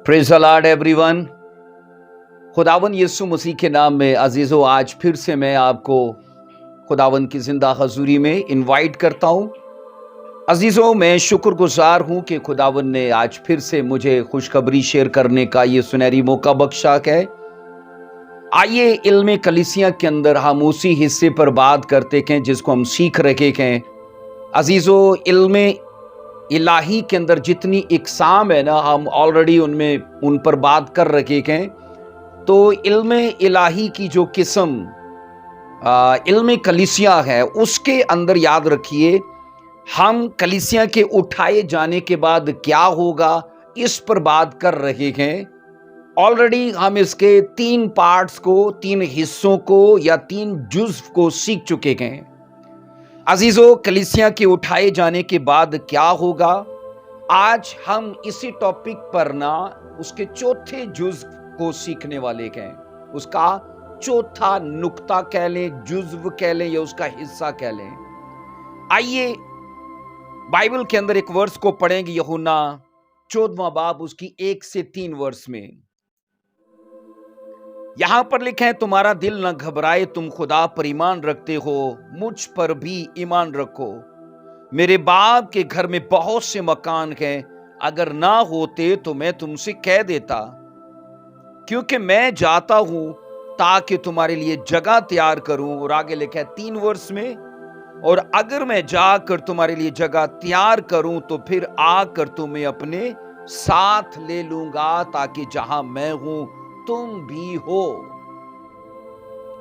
Praise the Lord everyone. खुदावन यीशु मसीह के नाम में अजीज़ों, आज फिर से मैं आपको खुदावन की ज़िंदा हज़ूरी में इनवाइट करता हूँ। अजीज़ों, मैं शुक्रगुज़ार हूँ कि खुदावन ने आज फिर से मुझे खुशखबरी शेयर करने का ये सुनहरी मौका बख्शा है। आइए इल्म कलीसिया के अंदर हम उसी हिस्से पर बात करते हैं जिसको हम सीख रहे हैं। अजीज़ों, इल्म इलाही के अंदर जितनी इकसाम है ना, हम ऑलरेडी उन पर बात कर रखे हैं। तो इल्म इलाही की जो किस्म इल्म कलीसिया है, उसके अंदर याद रखिए, हम कलीसिया के उठाए जाने के बाद क्या होगा, इस पर बात कर रहे हैं। ऑलरेडी हम इसके 3 पार्ट्स को, 3 हिस्सों को या 3 जुज़्व को सीख चुके हैं। अजीजों, कलीसिया के उठाए जाने के बाद क्या होगा, आज हम इसी टॉपिक पर ना उसके चौथे जुज़्व को सीखने वाले हैं। उसका चौथा नुक्ता कह लें, जुज़्व कह लें या उसका हिस्सा कह लें। आइए बाइबल के अंदर एक वर्स को पढ़ेंगे, यूहन्ना 14वां बाब उसकी 1 से 3 वर्स में। यहां पर लिखा है, तुम्हारा दिल न घबराए, तुम खुदा पर ईमान रखते हो, मुझ पर भी ईमान रखो। मेरे बाप के घर में बहुत से मकान हैं, अगर ना होते तो मैं तुमसे कह देता, क्योंकि मैं जाता हूं ताकि तुम्हारे लिए जगह तैयार करूं। और आगे लिखा है 3 वर्ष में, और अगर मैं जाकर तुम्हारे लिए जगह तैयार करूं तो फिर आकर तुम्हें अपने साथ ले लूंगा, ताकि जहां मैं हूं तुम भी हो।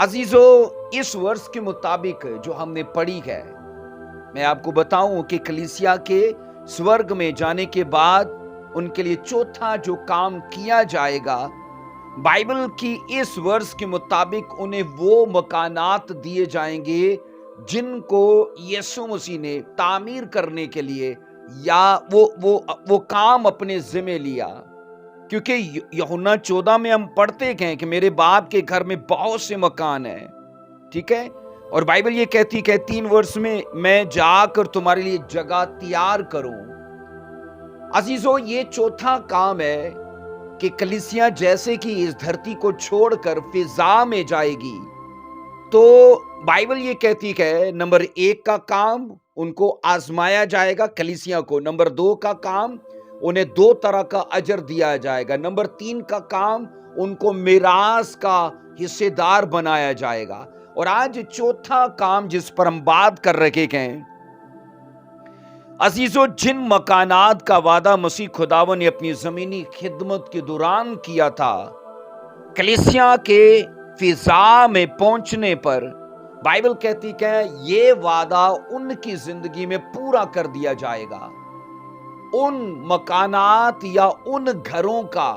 अजीजों, इस वर्ष के मुताबिक जो हमने पढ़ी है, मैं आपको बताऊं कि कलीसिया के स्वर्ग में जाने के बाद उनके लिए चौथा जो काम किया जाएगा, बाइबल की इस वर्ष के मुताबिक उन्हें वो मकानात दिए जाएंगे जिनको यीशु मसीह ने तामीर करने के लिए या वो काम अपने जिम्मे लिया। क्योंकि यूहन्ना 14 में हम पढ़ते हैं कि मेरे बाप के घर में बहुत से मकान हैं, ठीक है। और बाइबल ये कहती है 3 वर्ष में, मैं जाकर तुम्हारे लिए जगह तैयार करूं। अजीजों, ये चौथा काम है कि कलीसिया जैसे कि इस धरती को छोड़कर फिजा में जाएगी, तो बाइबल ये कहती है नंबर 1 का काम उनको आजमाया जाएगा, कलीसिया को। नंबर 2 का काम उन्हें 2 तरह का अजर दिया जाएगा। नंबर 3 का काम उनको मिरास का हिस्सेदार बनाया जाएगा। और आज चौथा काम जिस पर हम बात कर रहे हैं, अजीजों, जिन मकानात का वादा मसीह खुदावन ने अपनी जमीनी खिदमत के दौरान किया था, कलीसिया के फिजा में पहुंचने पर बाइबल कहती है ये वादा उनकी जिंदगी में पूरा कर दिया जाएगा। उन मकानात या उन घरों का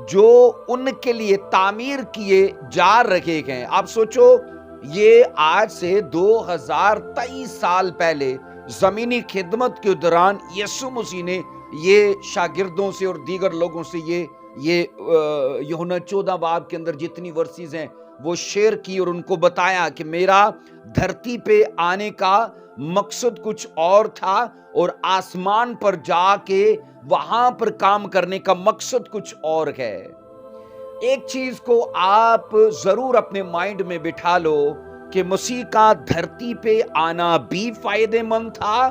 जो उनके लिए तामीर किए जा रहे हैं। आप सोचो, ये आज से 2023 साल पहले जमीनी खिदमत के दौरान यीशु मसीह ने ये शागिर्दों से और दीगर लोगों से ये यूहन्ना 14 बाब के अंदर जितनी वर्सेस हैं वो शेयर की और उनको बताया कि मेरा धरती पे आने का मकसद कुछ और था और आसमान पर जाके वहां पर काम करने का मकसद कुछ और है। एक चीज को आप जरूर अपने माइंड में बिठा लो कि मसीह का धरती पे आना भी फायदेमंद था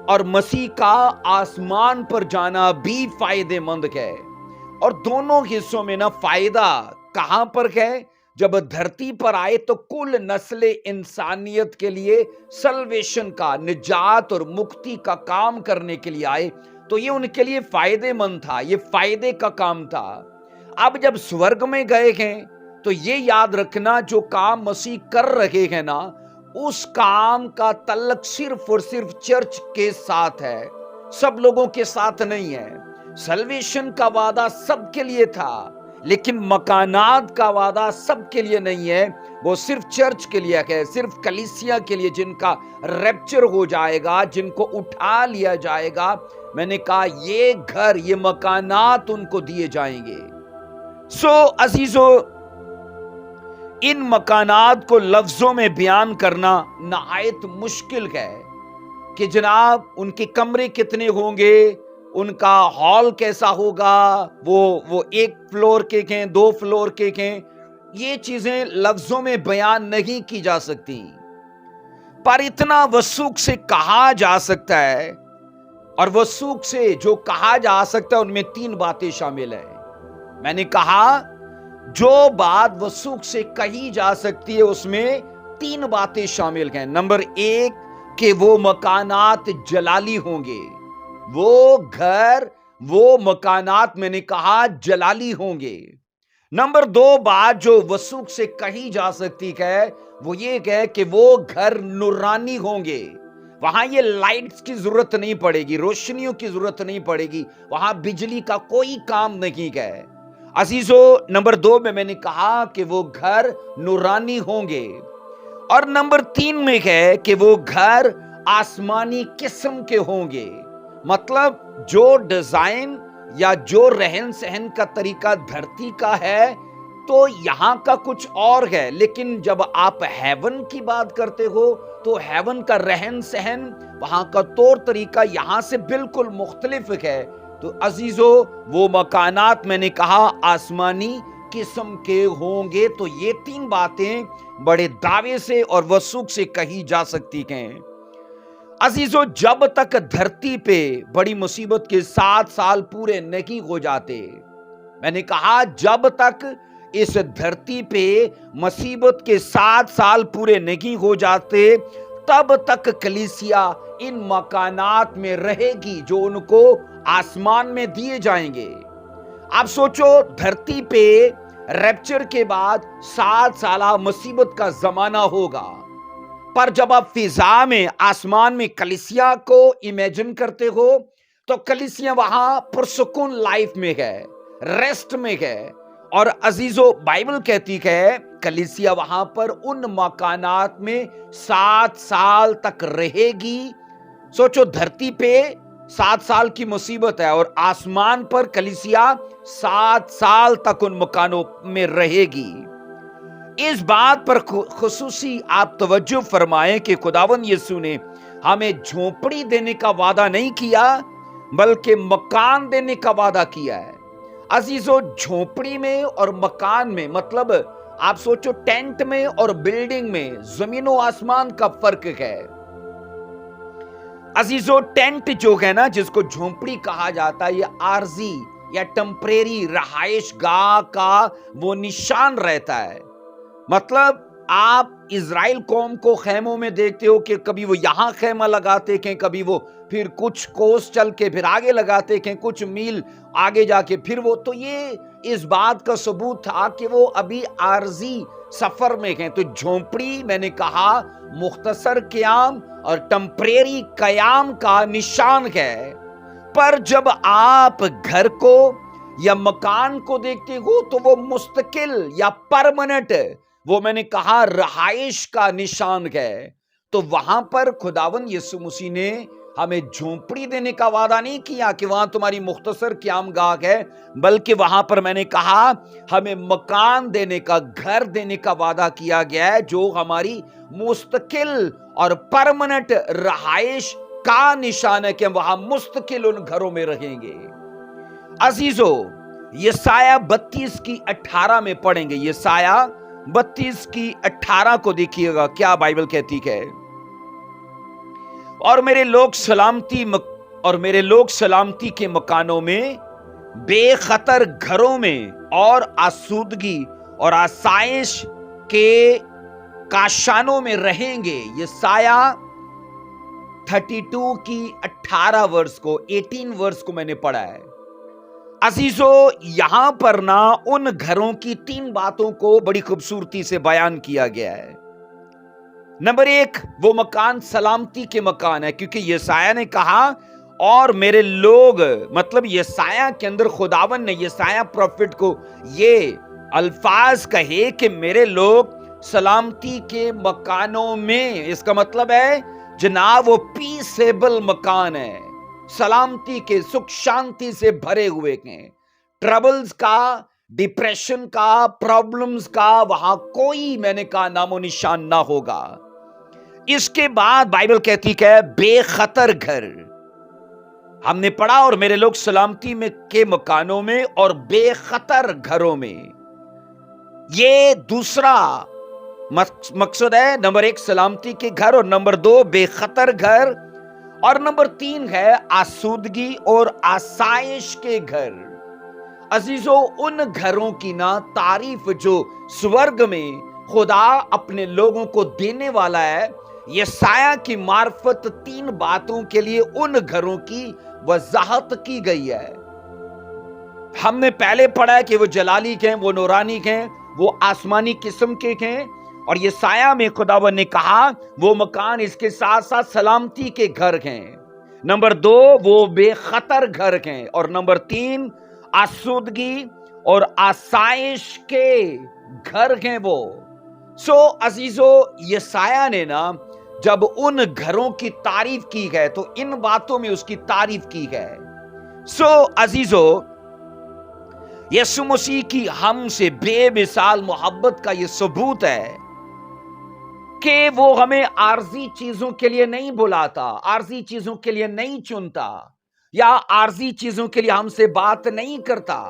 और मसीह का आसमान पर जाना भी फायदेमंद है। और दोनों हिस्सों में ना फायदा कहां पर है, जब धरती पर आए तो कुल नस्ल इंसानियत के लिए सल्वेशन का, निजात और मुक्ति का काम करने के लिए आए, तो ये उनके लिए फायदेमंद था, ये फायदे का काम था। अब जब स्वर्ग में गए हैं तो ये याद रखना, जो काम मसीह कर रहे हैं ना, उस काम का तल्लक सिर्फ और सिर्फ चर्च के साथ है, सब लोगों के साथ नहीं है। सल्वेशन का वादा सबके लिए था, लेकिन मकानात का वादा सबके लिए नहीं है, वो सिर्फ चर्च के लिए है, सिर्फ कलीसिया के लिए, जिनका रैप्चर हो जाएगा, जिनको उठा लिया जाएगा। मैंने कहा ये घर, ये मकानात उनको दिए जाएंगे। अजीजों, इन मकानात को लफ्जों में बयान करना नहायत मुश्किल है कि जनाब उनके कमरे कितने होंगे, ان کا ہال کیسا ہوگا، وہ 1 فلور کے ہیں، 2 فلور کے ہیں، یہ چیزیں لفظوں میں بیان نہیں کی جا سکتی، پر اتنا وثوق سے کہا جا سکتا ہے، اور وثوق سے جو کہا جا سکتا ہے ان میں 3 باتیں شامل ہیں۔ میں نے کہا جو بات وثوق سے کہی جا سکتی ہے اس میں 3 باتیں شامل ہیں۔ نمبر 1 کہ وہ مکانات جلالی ہوں گے، وہ گھر، وہ مکانات میں نے کہا جلالی ہوں گے۔ نمبر 2 بات جو وثوق سے کہی جا سکتی ہے وہ یہ ہے کہ وہ گھر نورانی ہوں گے، وہاں یہ لائٹس کی ضرورت نہیں پڑے گی، روشنیوں کی ضرورت نہیں پڑے گی، وہاں بجلی کا کوئی کام نہیں ہے۔ عزیزو، نمبر 2 میں نے کہا کہ وہ گھر نورانی ہوں گے، اور نمبر 3 میں ہے کہ وہ گھر آسمانی قسم کے ہوں گے۔ مطلب جو ڈیزائن یا جو رہن سہن کا طریقہ دھرتی کا ہے تو یہاں کا کچھ اور ہے، لیکن جب آپ ہیون کی بات کرتے ہو تو ہیون کا رہن سہن، وہاں کا طور طریقہ یہاں سے بالکل مختلف ہے۔ تو عزیزو، وہ مکانات میں نے کہا آسمانی قسم کے ہوں گے۔ تو یہ 3 باتیں بڑے دعوے سے اور وثوق سے کہی جا سکتی ہیں۔ عزیزو، جب تک دھرتی پہ بڑی مصیبت کے 7 سال پورے نہیں ہو جاتے، میں نے کہا جب تک اس دھرتی پہ مصیبت کے 7 سال پورے نہیں ہو جاتے تب تک کلیسیا ان مکانات میں رہے گی جو ان کو آسمان میں دیے جائیں گے۔ آپ سوچو، دھرتی پہ ریپچر کے بعد 7 سالہ مصیبت کا زمانہ ہوگا، پر جب آپ فضا میں، آسمان میں کلیسیا کو امیجن کرتے ہو تو کلیسیا وہاں پرسکون لائف میں ہے، ریسٹ میں ہے۔ اور عزیزو، بائبل کہتی ہے کلیسیا وہاں پر ان مکانات میں 7 سال تک رہے گی۔ سوچو، دھرتی پہ 7 سال کی مصیبت ہے اور آسمان پر کلیسیا 7 سال تک ان مکانوں میں رہے گی۔ اس بات پر خصوصی آپ توجہ فرمائیں کہ خداوند یسوع نے ہمیں جھونپڑی دینے کا وعدہ نہیں کیا بلکہ مکان دینے کا وعدہ کیا ہے۔ عزیزو، جھونپڑی میں اور مکان میں، مطلب آپ سوچو ٹینٹ میں اور بلڈنگ میں زمین و آسمان کا فرق ہے۔ عزیزو، ٹینٹ جو ہے نا، جس کو جھونپڑی کہا جاتا ہے، یہ عارضی یا ٹمپریری رہائش گاہ کا وہ نشان رہتا ہے۔ مطلب آپ اسرائیل قوم کو خیموں میں دیکھتے ہو کہ کبھی وہ یہاں خیمہ لگاتے ہیں، کبھی وہ پھر کچھ کوس چل کے پھر آگے لگاتے ہیں، کچھ میل آگے جا کے پھر وہ، تو یہ اس بات کا ثبوت تھا کہ وہ ابھی عارضی سفر میں ہیں۔ تو جھونپڑی میں نے کہا مختصر قیام اور ٹمپریری قیام کا نشان ہے، پر جب آپ گھر کو یا مکان کو دیکھتے ہو تو وہ مستقل یا پرماننٹ، وہ میں نے کہا رہائش کا نشان ہے۔ تو وہاں پر خداوند یسوع مسیح نے ہمیں جھونپڑی دینے کا وعدہ نہیں کیا کہ وہاں تمہاری مختصر قیام گاہ ہے، بلکہ وہاں پر میں نے کہا ہمیں مکان دینے کا، گھر دینے کا وعدہ کیا گیا ہے جو ہماری مستقل اور پرماننٹ رہائش کا نشان ہے کہ ہم وہاں مستقل ان گھروں میں رہیں گے۔ عزیزو، یسایہ 32:18 میں پڑھیں گے، یسایہ 32:18 کو دیکھیے گا کیا بائبل کہتی ہے۔ اور میرے لوگ سلامتی کے مکانوں میں، بے خطر گھروں میں اور آسودگی اور آسائش کے کاشانوں میں رہیں گے۔ یسایہ 32:18 ورس کو میں نے پڑھا ہے۔ عزیزو، یہاں پر نا ان گھروں کی 3 باتوں کو بڑی خوبصورتی سے بیان کیا گیا ہے۔ نمبر 1، وہ مکان سلامتی کے مکان ہے، کیونکہ یسایہ نے کہا اور میرے لوگ، مطلب یسایہ کے اندر خداوند نے یسایہ پروفٹ کو یہ الفاظ کہے کہ میرے لوگ سلامتی کے مکانوں میں، اس کا مطلب ہے جناب وہ پیسیبل مکان ہے، سلامتی کے، سکھ شانتی سے بھرے ہوئے ہیں، ٹربلز کا، ڈپریشن کا، پرابلمز کا وہاں کوئی میں نے کہا نام و نشان نہ ہوگا۔ اس کے بعد بائبل کہتی ہے بے خطر گھر، ہم نے پڑھا اور میرے لوگ سلامتی میں کے مکانوں میں اور بے خطر گھروں میں. یہ دوسرا مقصد ہے. نمبر 1 سلامتی کے گھر، اور نمبر 2 بے خطر گھر، اور نمبر 3 ہے آسودگی اور آسائش کے گھر. عزیزو، ان گھروں کی نا تعریف جو سورگ میں خدا اپنے لوگوں کو دینے والا ہے. یسایہ کی معرفت 3 باتوں کے لیے ان گھروں کی وضاحت کی گئی ہے. ہم نے پہلے پڑھا ہے کہ وہ جلالی ہیں، وہ نورانی ہیں، وہ آسمانی قسم کے ہیں. اور یسایہ میں خداوند نے کہا وہ مکان اس کے ساتھ ساتھ سلامتی کے گھر ہیں. نمبر 2 وہ بے خطر گھر ہیں، اور نمبر 3 آسودگی اور آسائش کے گھر ہیں وہ. سو عزیزو، یسایہ نے نا جب ان گھروں کی تعریف کی ہے تو ان باتوں میں اس کی تعریف کی ہے. سو عزیزو، یسوع مسیح کی ہم سے بے مثال محبت کا یہ ثبوت ہے کہ وہ ہمیں عارضی چیزوں کے لیے نہیں بلاتا، عارضی چیزوں کے لیے نہیں چنتا، یا عارضی چیزوں کے لیے ہم سے بات نہیں کرتا.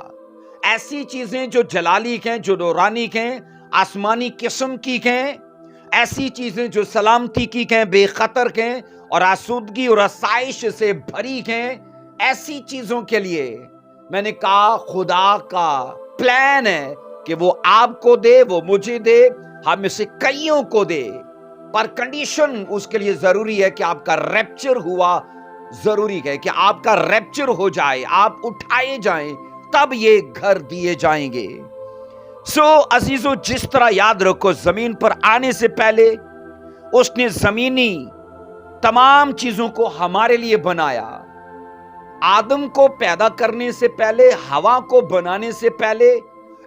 ایسی چیزیں جو جلالی ہیں، جو نورانی ہیں، آسمانی قسم کی ہیں، ایسی چیزیں جو سلامتی کی ہیں، بے خطر ہیں، اور آسودگی اور آسائش سے بھری ہیں، ایسی چیزوں کے لیے میں نے کہا خدا کا پلان ہے کہ وہ آپ کو دے، وہ مجھے دے، ہم میں سے کئیوں کو دے. پر کنڈیشن اس کے لیے ضروری ہے کہ آپ کا ریپچر ہوا ضروری ہے، کہ آپ کا ریپچر ہو جائے، آپ اٹھائے جائیں، تب یہ گھر دیے جائیں گے. سو عزیزو، جس طرح یاد رکھو زمین پر آنے سے پہلے اس نے زمینی تمام چیزوں کو ہمارے لیے بنایا. آدم کو پیدا کرنے سے پہلے، ہوا کو بنانے سے پہلے،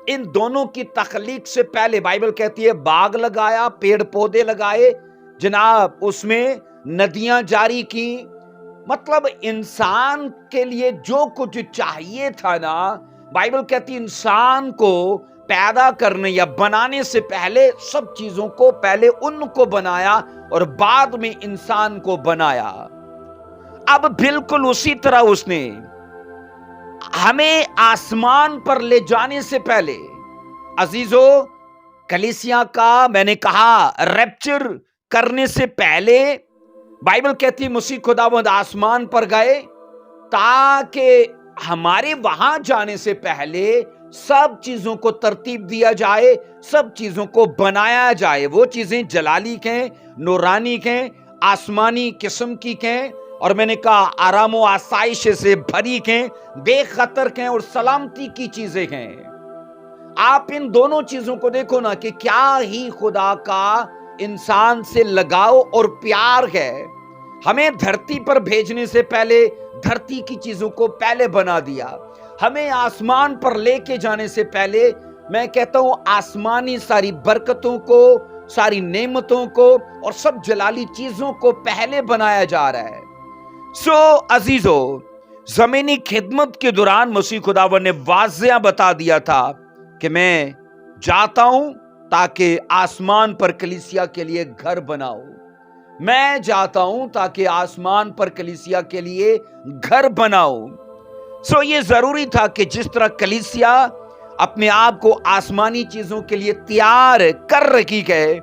ان دونوں کی تخلیق سے پہلے بائبل کہتی ہے باغ لگایا، پیڑ پودے لگائے جناب، اس میں ندیاں جاری کی. مطلب انسان کے لیے جو کچھ چاہیے تھا نا، بائبل کہتی انسان کو پیدا کرنے یا بنانے سے پہلے سب چیزوں کو پہلے ان کو بنایا اور بعد میں انسان کو بنایا. اب بالکل اسی طرح اس نے ہمیں آسمان پر لے جانے سے پہلے، عزیزو، کلیسیا کا میں نے کہا ریپچر کرنے سے پہلے بائبل کہتی مسیح خداوند آسمان پر گئے تاکہ ہمارے وہاں جانے سے پہلے سب چیزوں کو ترتیب دیا جائے، سب چیزوں کو بنایا جائے. وہ چیزیں جلالی ہیں، نورانی ہیں، آسمانی قسم کی ہیں، اور میں نے کہا آرام و آسائش سے بھری ہیں، بے خطر ہیں، اور سلامتی کی چیزیں ہیں. آپ ان دونوں چیزوں کو دیکھو نا کہ کیا ہی خدا کا انسان سے لگاؤ اور پیار ہے. ہمیں دھرتی پر بھیجنے سے پہلے دھرتی کی چیزوں کو پہلے بنا دیا. ہمیں آسمان پر لے کے جانے سے پہلے میں کہتا ہوں آسمانی ساری برکتوں کو، ساری نعمتوں کو اور سب جلالی چیزوں کو پہلے بنایا جا رہا ہے. سو عزیزو، زمینی خدمت کے دوران مسیح خداوند نے واضح بتا دیا تھا کہ میں جاتا ہوں تاکہ آسمان پر کلیسیا کے لیے گھر بناؤ. میں جاتا ہوں تاکہ آسمان پر کلیسیا کے لیے گھر بناؤ. سو یہ ضروری تھا کہ جس طرح کلیسیا اپنے آپ کو آسمانی چیزوں کے لیے تیار کر رکھی ہے،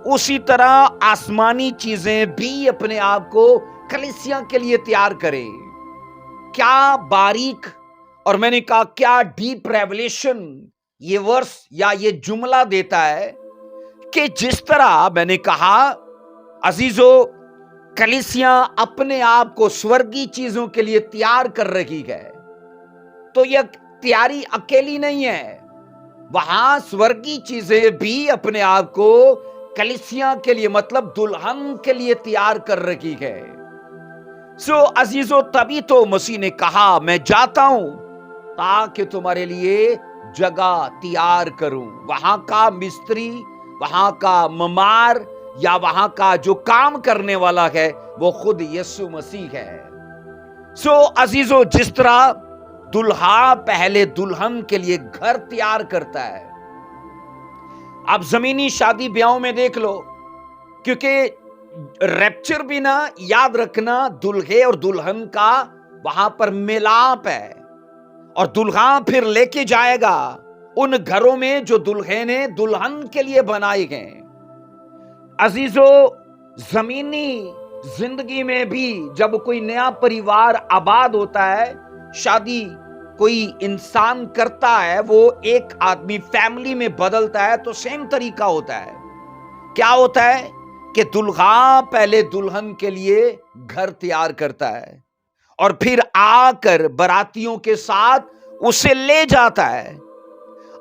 اسی طرح آسمانی چیزیں بھی اپنے آپ کو کلیسیا کے لیے تیار کرے. کیا باریک اور میں نے کہا کیا ڈیپ ریولیشن یہ ورس یا یہ جملہ دیتا ہے کہ جس طرح میں نے کہا عزیزو، کلیسیا اپنے آپ کو سورگی چیزوں کے لیے تیار کر رہی ہے، تو یہ تیاری اکیلی نہیں ہے، وہاں سورگی چیزیں بھی اپنے آپ کو کلیسیا کے لیے مطلب دلہن کے لیے تیار کر رہی ہے. سو عزیزو، تبھی تو مسیح نے کہا میں جاتا ہوں تاکہ تمہارے لیے جگہ تیار کروں. وہاں کا مستری، وہاں کا ممار یا وہاں کا جو کام کرنے والا ہے وہ خود یسوع مسیح ہے. سو عزیزو، جس طرح دلہا پہلے دلہن کے لیے گھر تیار کرتا ہے، اب زمینی شادی بیاہوں میں دیکھ لو، کیونکہ ریپچر بھی نہ یاد رکھنا دلہے اور دلہن کا वहां पर मिलाप है, और दुल्हा फिर लेके जाएगा उन घरों में जो दुल्हने दुल्हन के लिए बनाए गए। अजीजों, जमीनी जिंदगी में भी जब कोई नया परिवार आबाद होता है, शादी कोई इंसान करता है, वो एक आदमी फैमिली में बदलता है, तो सेम तरीका होता है। क्या होता है कि दुल्हा पहले दुल्हन के लिए घर तैयार करता है और फिर आकर बारातियों के साथ उसे ले जाता है।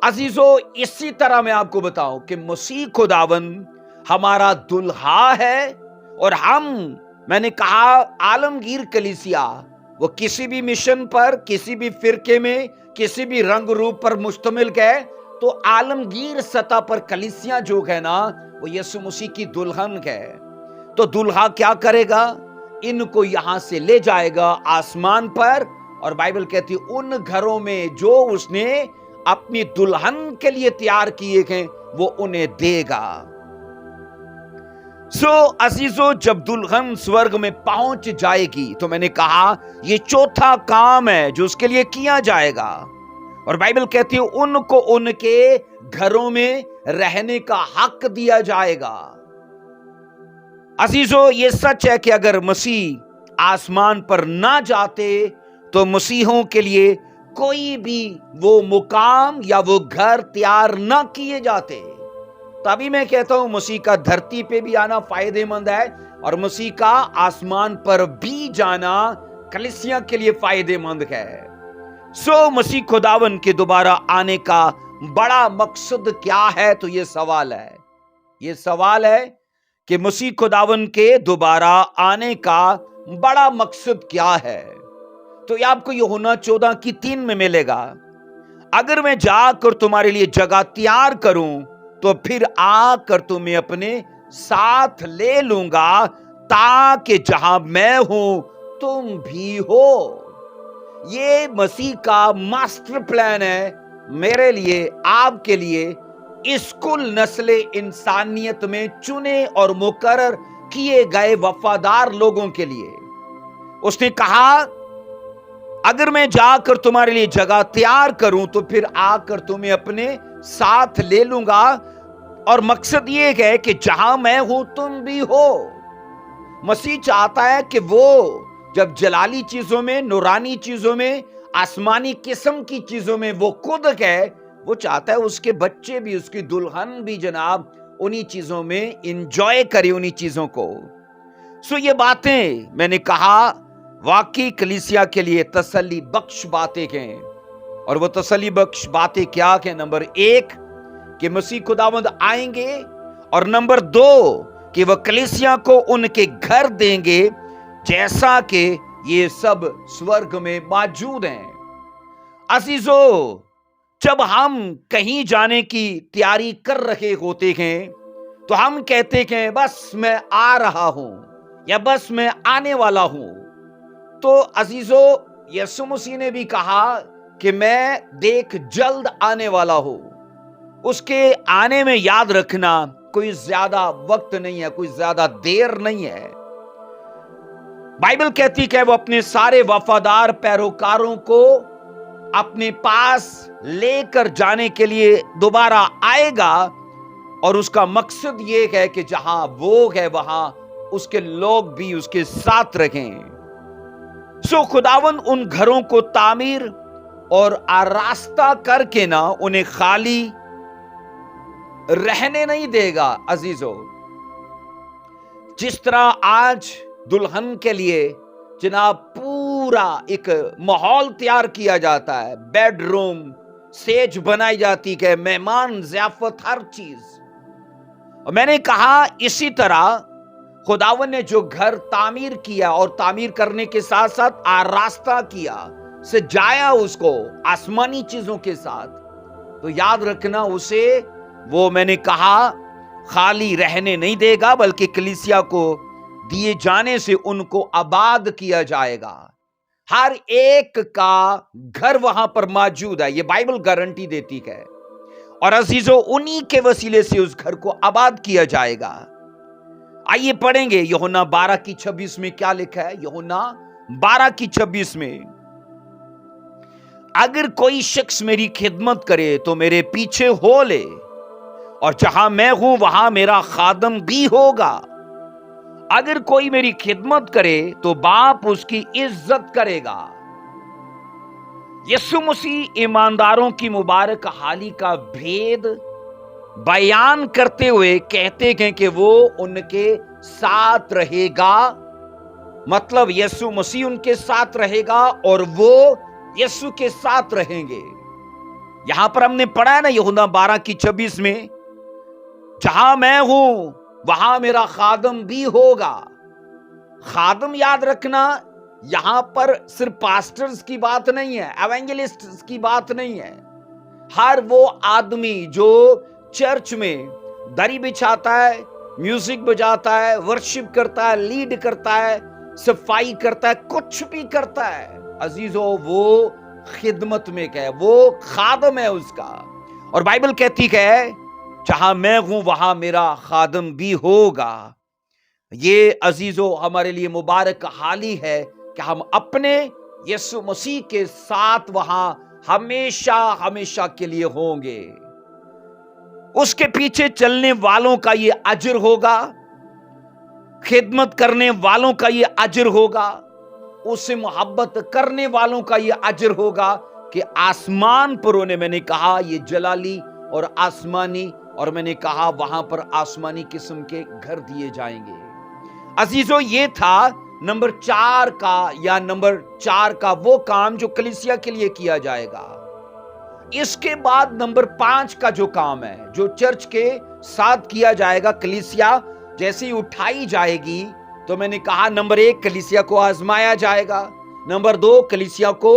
अजीजों, इसी तरह मैं आपको बताऊं कि मसीह खुदावन हमारा दुल्हा है, और मैंने कहा आलमगीर कलीसिया वो किसी भी मिशन पर, किसी भी फिरके में, किसी भी रंग रूप पर मुश्तमिल है, तो आलमगीर सतह पर कलीसिया जो है ना, वो यीशु मसीह की दुल्हन है। तो दुल्हा क्या करेगा? इनको यहां से ले जाएगा आसमान पर, और बाइबल कहती है उन घरों में जो उसने अपनी दुल्हन के लिए तैयार किए हैं वो उन्हें देगा। अजीजों, जब दुल्हन स्वर्ग में पहुंच जाएगी तो मैंने कहा ये चौथा काम है जो उसके लिए किया जाएगा, और बाइबल कहती है उनको उनके घरों में रहने का हक दिया जाएगा। अजीजों, ये सच है कि अगर मसीह आसमान पर ना जाते तो मसीहों के लिए कोई भी वो मुकाम या वो घर तैयार ना किए जाते। तभी मैं कहता हूं मसीह का धरती पे भी आना फायदेमंद है, और मसीह का आसमान पर भी जाना कलीसिया के लिए फायदेमंद है। मसीह खुदावन के दोबारा आने का बड़ा मकसद क्या है? तो ये सवाल है कि मसीह खुदावन के दोबारा आने का बड़ा मकसद क्या है? तो ये आपको यूहन्ना 14:3 में मिलेगा। अगर मैं जाकर तुम्हारे लिए जगह तैयार करूं तो फिर आकर तुम्हें अपने साथ ले लूंगा, ताकि जहां मैं हूं तुम भी हो। ये मसीह का मास्टर प्लान है मेरे लिए, आपके लिए, इस कुल नस्ले इंसानियत में चुने और मुकर्रर किए गए वफादार लोगों के लिए। उसने कहा अगर मैं जाकर तुम्हारे लिए जगह तैयार करूं तो फिर आकर तुम्हें अपने साथ ले लूंगा, और मकसद ये है कि जहां मैं हूं तुम भी हो। मसीह चाहता है कि वो जब जलाली चीजों में, नूरानी चीजों में, आसमानी किस्म की चीजों में वो खुद है, वो चाहता है उसके बच्चे भी, उसकी दुल्हन भी जनाब उन्हीं चीजों में एंजॉय करे, उन्हीं चीजों को। ये बातें मैंने कहा वाकई कलीसिया के लिए तसल्ली बख्श बातें हैं, और वो तसल्ली बख्श बातें क्या हैं? नंबर 1 कि मसीह खुदावंद आएंगे, और नंबर 2 कि वह कलीसिया को उनके घर देंगे, जैसा कि ये सब स्वर्ग में मौजूद हैं। अजीजों, जब हम कहीं जाने की तैयारी कर रहे होते हैं तो हम कहते हैं बस मैं आ रहा हूं, या बस मैं आने वाला हूं। तो अजीजों, यीशु मसीह ने भी कहा कि मैं देख जल्द आने वाला हूं। उसके आने में याद रखना कोई ज्यादा वक्त नहीं है, कोई ज्यादा देर नहीं है। बाइबल कहती है वो अपने सारे वफादार पैरोकारों को अपने पास लेकर जाने के लिए दोबारा आएगा, और उसका मकसद ये है कि जहां वो है वहां उसके लोग भी उसके साथ रहें। खुदावन उन घरों को तामीर और आरास्ता करके ना उन्हें खाली रहने नहीं देगा। अजीजों, जिस तरह आज दुल्हन के लिए जनाब पूरा एक माहौल तैयार किया जाता है, बेडरूम, सेज बनाई जाती है, मेहमान ज़ियाफत, हर चीज। और मैंने कहा इसी तरह खुदावन ने जो घर तामीर किया और तामीर करने के साथ साथ आरास्ता किया, सजाया उसको आसमानी चीजों के साथ, तो याद रखना उसे वो मैंने कहा खाली रहने नहीं देगा, बल्कि कलीसिया को दिए जाने से उनको आबाद किया जाएगा। हर एक का घर वहां पर मौजूद है, ये बाइबल गारंटी देती है। और अजीजों, उन्हीं के वसीले से उस घर को आबाद किया जाएगा। आइए पढ़ेंगे यूहन्ना 12:26 में क्या लिखा है। यूहन्ना 12:26 में, अगर कोई शख्स मेरी खिदमत करे तो मेरे पीछे हो ले, और जहां मैं हूं वहां मेरा खादम भी होगा। अगर कोई मेरी खिदमत करे तो बाप उसकी इज्जत करेगा। यीशु मसीह ईमानदारों की मुबारक हाली का भेद बयान करते हुए कहते हैं कि वो उनके साथ रहेगा, मतलब यीशु मसीह उनके साथ रहेगा और वो यीशु के साथ रहेंगे। यहां पर हमने पढ़ा है ना यूहन्ना 12:26 में, जहां मैं हूं वहां मेरा खादम भी होगा। खादम याद रखना, यहां पर सिर्फ पास्टर्स की बात नहीं है, एवेंजलिस्ट की बात नहीं है। हर वो आदमी जो चर्च में दरी बिछाता है, म्यूजिक बजाता है, वर्शिप करता है, लीड करता है, सफाई करता है, कुछ भी करता है, अजीजों वो खिदमत में क्या है, वो खादम है उसका। और बाइबल कहती है जहां मैं हूं वहां मेरा खादम भी होगा। ये अजीजों हमारे लिए मुबारक हाली है कि हम अपने यीशु मसीह के साथ वहां हमेशा हमेशा के लिए होंगे। उसके पीछे चलने वालों का ये अजर होगा, खिदमत करने वालों का ये अजर होगा, उससे मोहब्बत करने वालों का ये अजर होगा कि आसमान पर उन्हें, मैंने कहा ये जलाली और आसमानी, और मैंने कहा वहां पर आसमानी किस्म के घर दिए जाएंगे। अजीजों ये था नंबर 4 का, या नंबर 4 का वो काम जो कलीसिया के लिए किया जाएगा। इसके बाद नंबर 5 का जो काम है, जो चर्च के साथ किया जाएगा, कलीसिया जैसे ही उठाई जाएगी, तो मैंने कहा नंबर 1 कलीसिया को आजमाया जाएगा, नंबर 2 कलीसिया को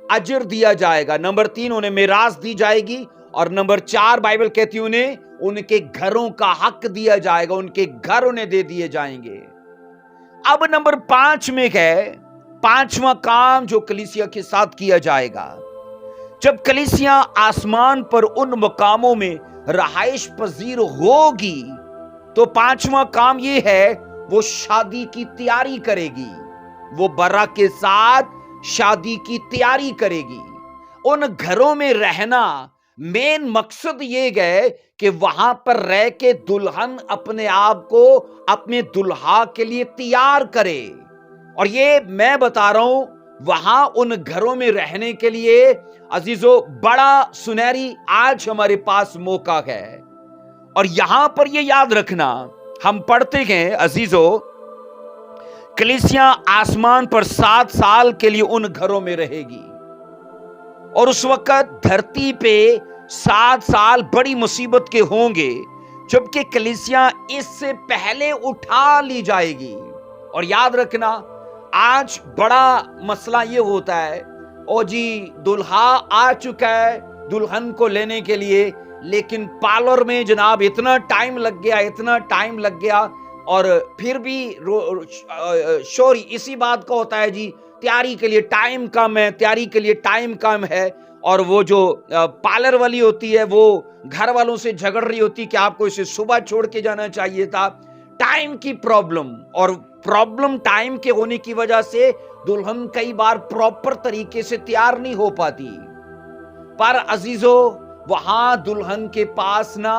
अजर दिया जाएगा, नंबर 3 उन्हें मिरास दी जाएगी, और नंबर 4 बाइबल कहती है उन्हें उनके घरों का हक दिया जाएगा, उनके घर उन्हें दे दिए जाएंगे। अब नंबर 5 में है 5वां काम जो कलीसिया के साथ किया जाएगा। जब कलीसिया आसमान पर उन मकामों में रहाइश पजीर होगी, तो 5वां काम यह है वो शादी की तैयारी करेगी, वो बरा के साथ शादी की तैयारी करेगी। उन घरों में रहना मेन मकसद ये गए कि वहां पर रह के दुल्हन अपने आप को अपने दुल्हा के लिए तैयार करे। और ये मैं बता रहा हूं, वहां उन घरों में रहने के लिए अजीजों बड़ा सुनहरी आज हमारे पास मौका है। और यहां पर ये याद रखना, हम पढ़ते हैं अजीजों, कलीसिया आसमान पर 7 साल के लिए उन घरों में रहेगी, और उस वक्त धरती पे 7 साल बड़ी मुसीबत के होंगे, जबकि कलीसिया इससे पहले उठा ली जाएगी। और याद रखना, आज बड़ा मसला ये होता है, ओ जी दुल्हा आ चुका है दुल्हन को लेने के लिए, लेकिन पार्लर में जनाब इतना टाइम लग गया, इतना टाइम लग गया, और फिर भी शोर इसी बात का होता है जी तैयारी के लिए टाइम कम है, तैयारी के लिए टाइम कम है। और वो जो पार्लर वाली होती है वो घर वालों से झगड़ रही होती कि आपको इसे सुबह छोड़ के जाना चाहिए था। टाइम की प्रॉब्लम, और प्रॉब्लम टाइम के होने की वजह से दुल्हन कई बार प्रॉपर तरीके से तैयार नहीं हो पाती। पर अजीजों वहां दुल्हन के पास ना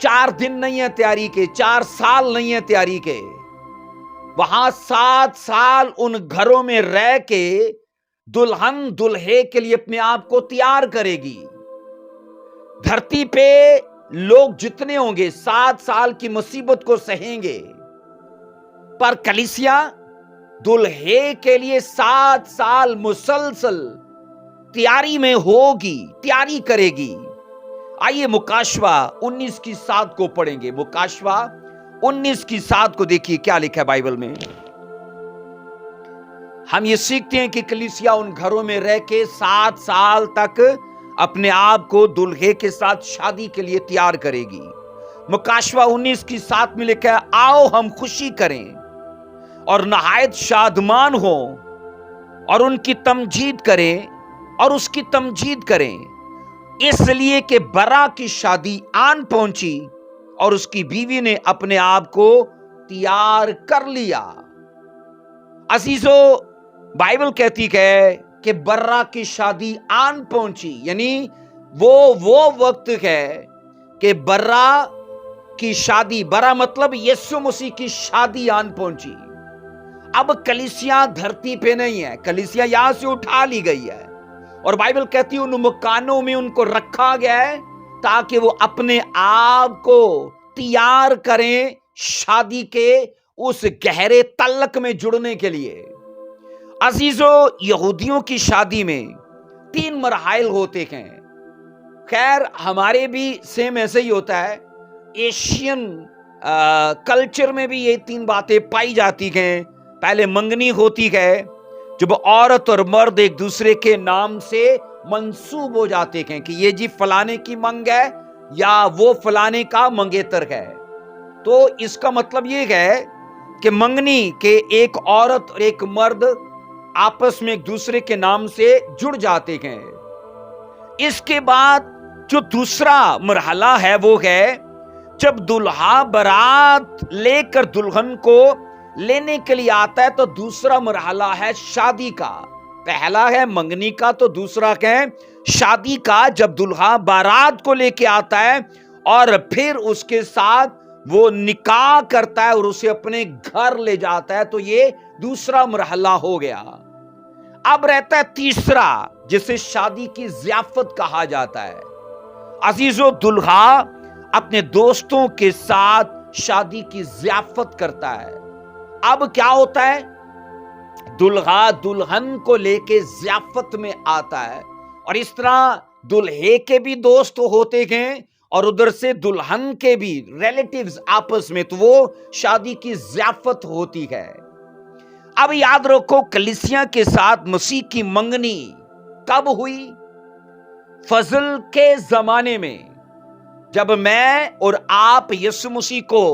4 दिन नहीं है तैयारी के, 4 साल नहीं है तैयारी के, वहां 7 साल उन घरों में रह के दुल्हन दुल्हे के लिए अपने आप को तैयार करेगी। धरती पे लोग जितने होंगे 7 साल की मुसीबत को सहेंगे, पर कलीसिया दुल्हे के लिए 7 साल मुसलसल तैयारी में होगी, तैयारी करेगी। आइए मुकाशवा 19:7 को पढ़ेंगे। मुकाशवा 19:7 को देखिए क्या लिखा है बाइबल में। हम ये सीखते हैं कि कलीसिया उन घरों में रह के 7 साल तक अपने आप को दुल्हे के साथ शादी के लिए तैयार करेगी। मुकाशवा 19:7 में लिखा है, आओ हम खुशी करें और नहायत शादमान हो और उनकी तमजीद करें और उसकी तमजीद करें, इसलिए कि बरा की शादी आन पहुंची और उसकी बीवी ने अपने आप को तैयार कर लिया। अजीजो, बाइबल कहती है कि बर्रा की शादी आन पहुंची, यानी वो वक्त है कि बर्रा की शादी, बर्रा मतलब यीशु मसीह की शादी आन पहुंची। अब कलीसिया धरती पे नहीं है, कलीसिया यहां से उठा ली गई है और बाइबल कहती है उन मकानों में उनको रखा गया है ताकि वो अपने आप को तैयार करें शादी के उस गहरे तलक में जुड़ने के लिए। अजीजो, यहूदियों की शादी में 3 मरहाइल होते हैं। खैर हमारे भी सेम ऐसे ही होता है, एशियन कल्चर में भी ये 3 बातें पाई जाती हैं। पहले मंगनी होती है, जब औरत और मर्द एक दूसरे के नाम से मंसूब हो जाते हैं कि ये जी फलाने की मंग है या वो फलाने का मंगेतर है। तो इसका मतलब ये है कि मंगनी के एक औरत और एक मर्द आपस में एक दूसरे के नाम से जुड़ जाते हैं। इसके बाद जो दूसरा मरहला है वो है जब दुल्हा बारात लेकर दुल्हन को लेने के लिए आता है, तो दूसरा मरहला है शादी का। पहला है मंगनी का, तो दूसरा है शादी का, जब दुल्हा बारात को लेके आता है और फिर उसके साथ वो निकाह करता है और उसे अपने घर ले जाता है, तो ये दूसरा मरहला हो गया। अब रहता है तीसरा, जिसे शादी की ज़ियाफत कहा जाता है। अजीजों, दुल्हा अपने दोस्तों के साथ शादी की ज़ियाफत करता है। अब क्या होता है, दुल्हा दुल्हन को लेके ज़ियाफत में आता है और इस तरह दुल्हे के भी दोस्त होते हैं और उधर से दुल्हन के भी रिलेटिव्स आपस में, तो वो शादी की ज़ियाफत होती है। अब याद रखो, कलीसिया के साथ मसीह की मंगनी कब हुई? फजल के जमाने में, जब मैं और आप यीशु मसीह को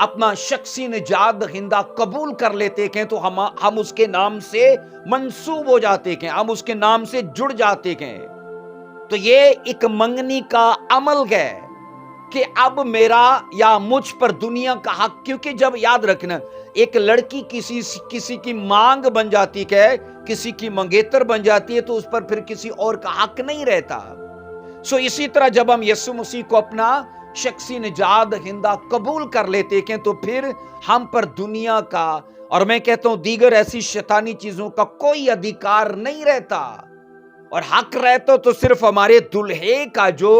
अपना शख्सी निजात दहिंदा कबूल कर लेते हैं, तो हम उसके नाम से मंसूब हो जाते हैं, हम उसके नाम से जुड़ जाते हैं। तो ये एक मंगनी का अमल है कि अब मेरा या मुझ पर दुनिया का हक, क्योंकि जब याद रखना, एक लड़की किसी की मांग बन जाती है, किसी की मंगेतर बन जाती है, तो उस पर फिर किसी और का हक नहीं रहता। सो इसी तरह जब हम यीशु मसीह को अपना शख्सी निजात दहिंदा कबूल कर लेते हैं, तो फिर हम पर दुनिया का, और मैं कहता हूं दीगर ऐसी शैतानी चीजों का कोई अधिकार नहीं रहता, और हक रहता तो सिर्फ हमारे दुल्हे का जो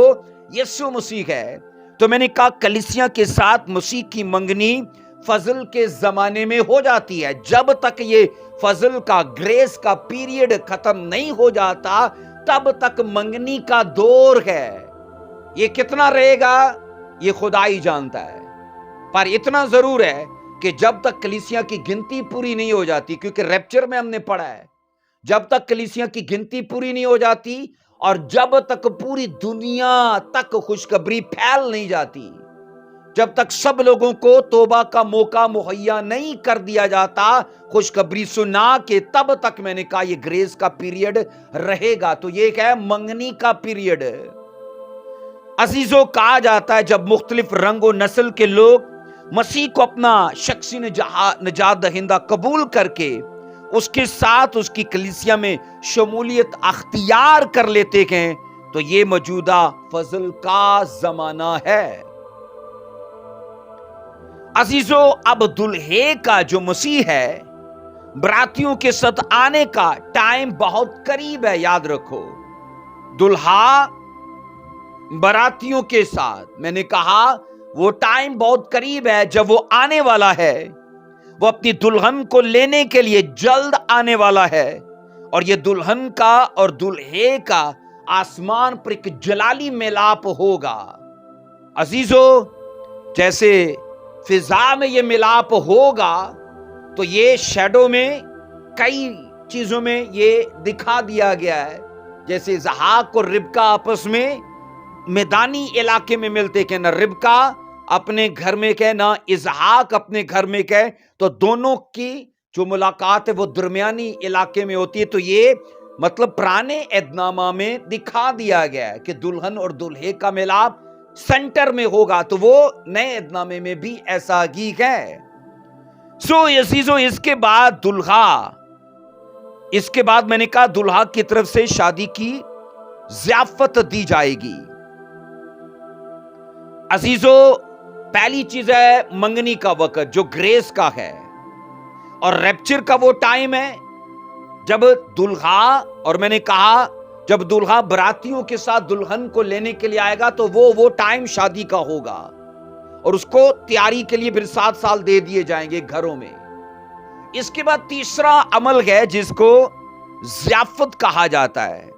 यीशु मसीह है। तो मैंने कहा कलीसिया के साथ मसीह की मंगनी फजल के जमाने में हो जाती है। जब तक ये फजल का, ग्रेस का पीरियड खत्म नहीं हो जाता, तब तक मंगनी का दौर है। ये कितना रहेगा ये खुदा ही जानता है, पर इतना जरूर है कि जब तक कलीसिया की गिनती पूरी नहीं हो जाती, क्योंकि रैप्चर में हमने पढ़ा है, जब तक कलीसिया की गिनती पूरी नहीं हो जाती और जब तक पूरी दुनिया तक खुशखबरी फैल नहीं जाती, जब तक सब लोगों को तौबा का मौका मुहैया नहीं कर दिया जाता खुशखबरी सुना के, तब तक मैंने कहा ये ग्रेस का पीरियड रहेगा। तो ये है मंगनी का पीरियड। अजीजों, कहा जाता है जब मुख्तलिफ रंग और नस्ल के लोग मसीह को अपना शख्सी निजात दहिंदा कबूल करके उसके साथ उसकी कलीसिया में शमूलियत अख्तियार कर लेते हैं, तो ये मौजूदा फजल का जमाना है। अजीजों, अब दुल्हे का जो मसीह है, बरातियों के साथ आने का टाइम बहुत करीब है। याद रखो, दुल्हा बरातियों के साथ, मैंने कहा वो टाइम बहुत करीब है जब वो आने वाला है। वो अपनी दुल्हन को लेने के लिए जल्द आने वाला है और ये दुल्हन का और दुल्हे का आसमान पर एक जलाली मिलाप होगा। अजीजों, जैसे फिजा में ये मिलाप होगा, तो ये शैडो में कई चीजों में ये दिखा दिया गया है। जैसे इसहाक और रिबका आपस में मैदानी इलाके में मिलते हैं, ना रिबका अपने घर में कहे ना इसहाक अपने घर में कहे, तो दोनों की जो मुलाकात है वो दरमियानी इलाके में होती है। तो ये मतलब पुराने एदनामा में दिखा दिया गया है कि दुल्हन और दुल्हे का मिलाप सेंटर में होगा, तो वो नए एदनामे में भी ऐसा ही है। सो अजीजों, इसके बाद मैंने कहा दुल्हा की तरफ से शादी की ज़ियाफत दी जाएगी। अजीजों, पहली चीज है मंगनी का वक्त जो ग्रेस का है, और रैप्चर का वो टाइम है जब दुल्हा, और मैंने कहा जब दुल्हा बरातियों के साथ दुल्हन को लेने के लिए आएगा तो वो टाइम शादी का होगा, और उसको तैयारी के लिए फिर 7 साल दे दिए जाएंगे घरों में। इसके बाद तीसरा अमल है जिसको ज़ियाफत कहा जाता है।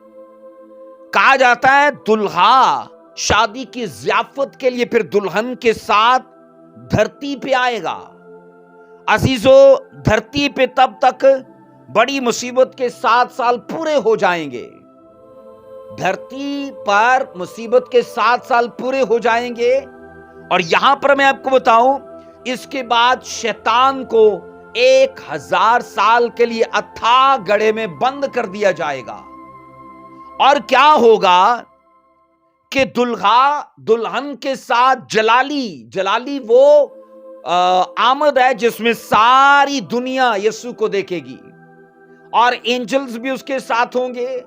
दुल्हा शादी की ज़ियाफत के लिए फिर दुल्हन के साथ धरती पे आएगा। अजीजों, धरती पे तब तक बड़ी मुसीबत के 7 साल पूरे हो जाएंगे। धरती पर मुसीबत के 7 साल पूरे हो जाएंगे, और यहां पर मैं आपको बताऊं, इसके बाद शैतान को 1000 साल के लिए अथाह गड्ढे में बंद कर दिया जाएगा। और क्या होगा कि दुल्हा दुल्हन के साथ जलाली वो आमद है जिसमें सारी दुनिया यीशु को देखेगी, और एंजल्स भी उसके साथ होंगे,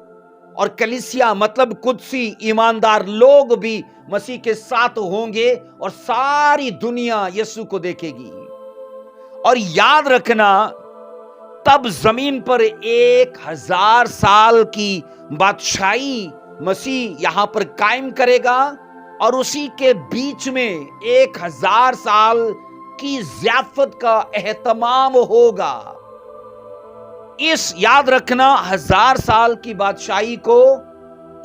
और कलीसिया मतलब कुदसी ईमानदार लोग भी मसीह के साथ होंगे, और सारी दुनिया यीशु को देखेगी। और याद रखना, तब जमीन पर 1000 साल की बादशाही मसीह यहां पर कायम करेगा, और उसी के बीच में 1000 साल की ज़ियाफत का एहतमाम होगा। इस याद रखना, 1000 साल की बादशाही को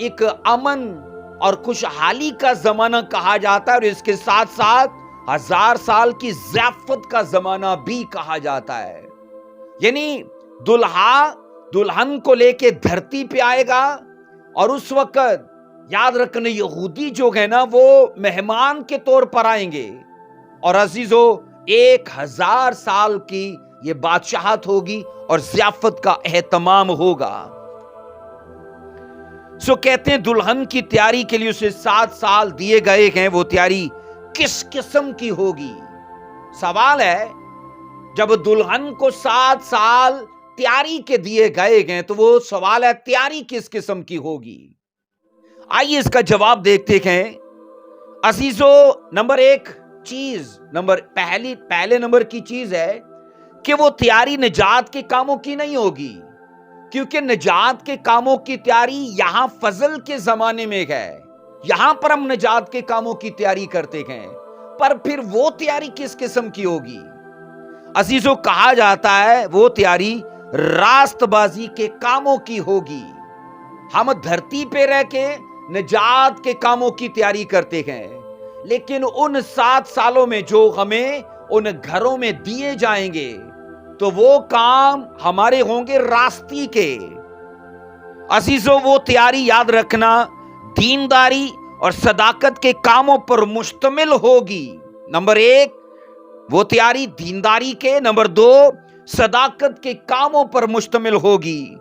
एक अमन और खुशहाली का जमाना कहा जाता है, और इसके साथ साथ 1000 साल की ज़ियाफत का जमाना भी कहा जाता है। यानी दुल्हा दुल्हन को लेके धरती पे आएगा, और उस वक्त याद रखना, यहूदी जो है ना वो मेहमान के तौर पर आएंगे, और अजीजों 1000 साल की ये बादशाहत होगी और ज़ियाफत का एहतमाम होगा। सो कहते हैं दुल्हन की तैयारी के लिए उसे 7 साल दिए गए हैं। वो तैयारी किस किस्म की होगी? सवाल है, जब दुल्हन को 7 साल तैयारी के दिए गए हैं तो वो सवाल है तैयारी किस किस्म की होगी? आइए इसका जवाब देखते हैं। अजीजों, पहले नंबर की चीज है कि वो तैयारी निजात के कामों की नहीं होगी, क्योंकि निजात के कामों की तैयारी यहां फजल के जमाने में है। यहां पर हम निजात के कामों की तैयारी करते हैं, पर फिर वो तैयारी किस किस्म की होगी? अजीजों, कहा जाता है वो तैयारी रास्तबाजी के कामों की होगी। हम धरती पे रह के निजात के कामों की तैयारी करते हैं, लेकिन उन 7 सालों में जो हमें उन घरों में दिए जाएंगे तो वो काम हमारे होंगे रास्ती के। अजीजों, वो तैयारी याद रखना दीनदारी और सदाकत के कामों पर मुश्तमिल होगी। नंबर 1 वो तैयारी दीनदारी के, नंबर 2 सदाकत के कामों पर मुश्तमिल होगी।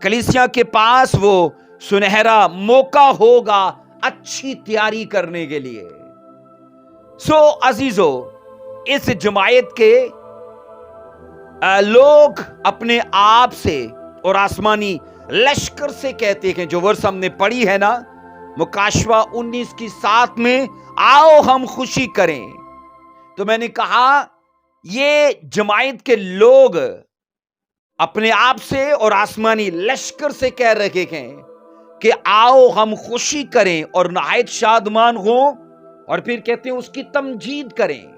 कलीसिया के पास वो सुनहरा मौका होगा अच्छी तैयारी करने के लिए। सो अजीजों, इस जमायत के लोग अपने आप से और आसमानी लश्कर से कहते हैं, जो वर्ष हमने पढ़ी है ना मुकाशवा 19 की 7 में, आओ हम खुशी करें। तो मैंने कहा ये जमायत के लोग अपने आप से और आसमानी लश्कर से कह रहे हैं कि आओ हम खुशी करें और नहायत शादमान हो, और फिर कहते हैं उसकी तमजीद करें।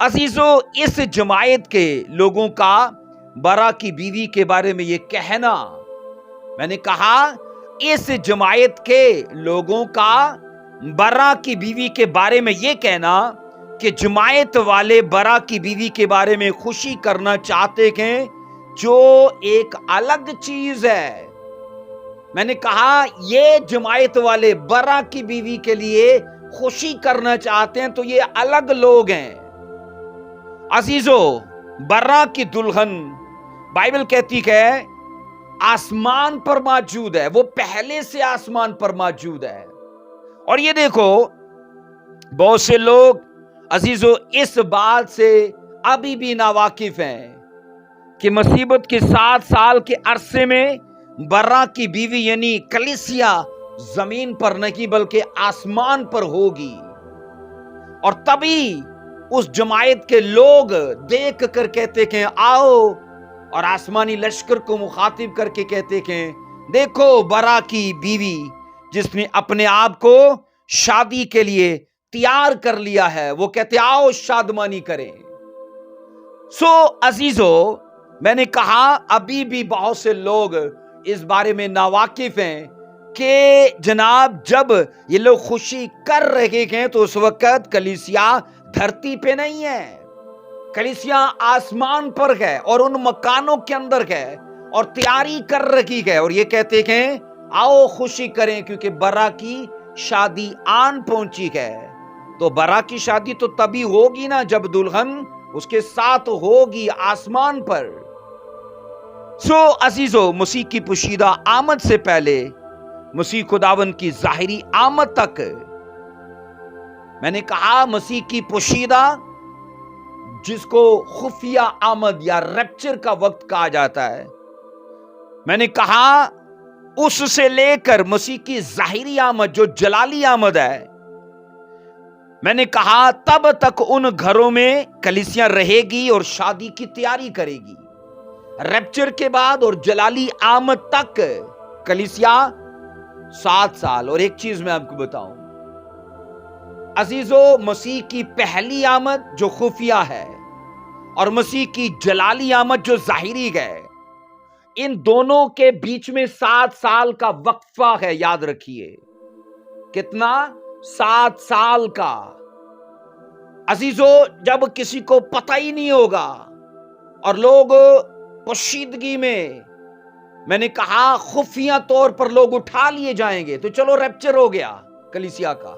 अजीजों, इस जमायत के लोगों का बरा की बीवी के बारे में ये कहना, मैंने कहा इस जमायत के लोगों का बरा की बीवी के बारे में ये कहना कि जमायत वाले बरा की बीवी के बारे में खुशी करना चाहते हैं, जो एक अलग चीज है। मैंने कहा ये जमायत वाले बरा की बीवी के लिए खुशी करना चाहते हैं तो ये अलग लोग हैं। अजीजों, बरा की दुल्हन बाइबल कहती है आसमान पर मौजूद है, वो पहले से आसमान पर मौजूद है। और ये देखो, बहुत से लोग अजीजों इस बात से ابھی بھی ناواقف ہیں کہ مصیبت کے 7 سال کے عرصے میں برا کی بیوی یعنی کلیسیا زمین پر نہیں بلکہ آسمان پر ہوگی، اور تبھی اس جماعت کے لوگ دیکھ کر کہتے کہ آؤ، اور آسمانی لشکر کو مخاطب کر کے کہتے کہ دیکھو برا کی بیوی جس نے اپنے آپ کو شادی کے لیے تیار کر لیا ہے، وہ کہتے آؤ شادمانی کریں۔ عزیزو، میں نے کہا ابھی بھی بہت سے لوگ اس بارے میں ناواقف ہیں کہ جناب جب یہ لوگ خوشی کر رہے ہیں تو اس وقت کلیسیا دھرتی پہ نہیں ہے، کلیسیا آسمان پر ہے اور ان مکانوں کے اندر ہے اور تیاری کر رہی ہے، اور یہ کہتے ہیں آؤ خوشی کریں کیونکہ برا کی شادی آن پہنچی ہے۔ تو برا کی شادی تو تبھی ہوگی نا جب دلہن اس کے ساتھ ہوگی آسمان پر۔ عزیزو، مسیح کی پوشیدہ آمد سے پہلے مسیح خداوند کی ظاہری آمد تک، میں نے کہا مسیح کی پوشیدہ جس کو خفیہ آمد یا ریپچر کا وقت کہا جاتا ہے، میں نے کہا اس سے لے کر مسیح کی ظاہری آمد جو جلالی آمد ہے، میں نے کہا تب تک ان گھروں میں کلیسیا رہے گی اور شادی کی تیاری کرے گی۔ ریپچر کے بعد اور جلالی آمد تک کلیسیا 7 سال۔ اور ایک چیز میں آپ کو بتاؤں عزیزو، مسیح کی پہلی آمد جو خفیہ ہے اور مسیح کی جلالی آمد جو ظاہری ہے، ان دونوں کے بیچ میں 7 سال کا وقفہ ہے، یاد رکھیے۔ کتنا؟ 7 سال کا۔ عزیزو، جب کسی کو پتہ ہی نہیں ہوگا اور لوگ پوشیدگی میں نے کہا خفیہ طور پر لوگ اٹھا لیے جائیں گے تو چلو ریپچر ہو گیا کلیسیا کا۔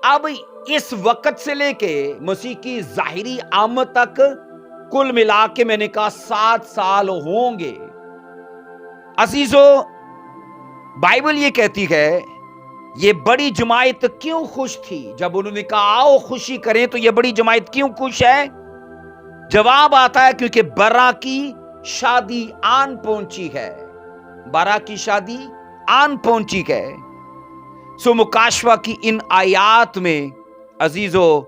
اب اس وقت سے لے کے مسیح کی ظاہری آمد تک کل ملا کے میں نے کہا 7 سال ہوں گے۔ عزیزو، بائبل یہ کہتی ہے یہ بڑی جماعت کیوں خوش تھی جب انہوں نے کہا آؤ خوشی کریں، تو یہ بڑی جماعت کیوں خوش ہے؟ جواب آتا ہے کیونکہ برا کی شادی آن پہنچی ہے، برا کی شادی آن پہنچی ہے۔ مکاشفہ کی ان آیات میں عزیزو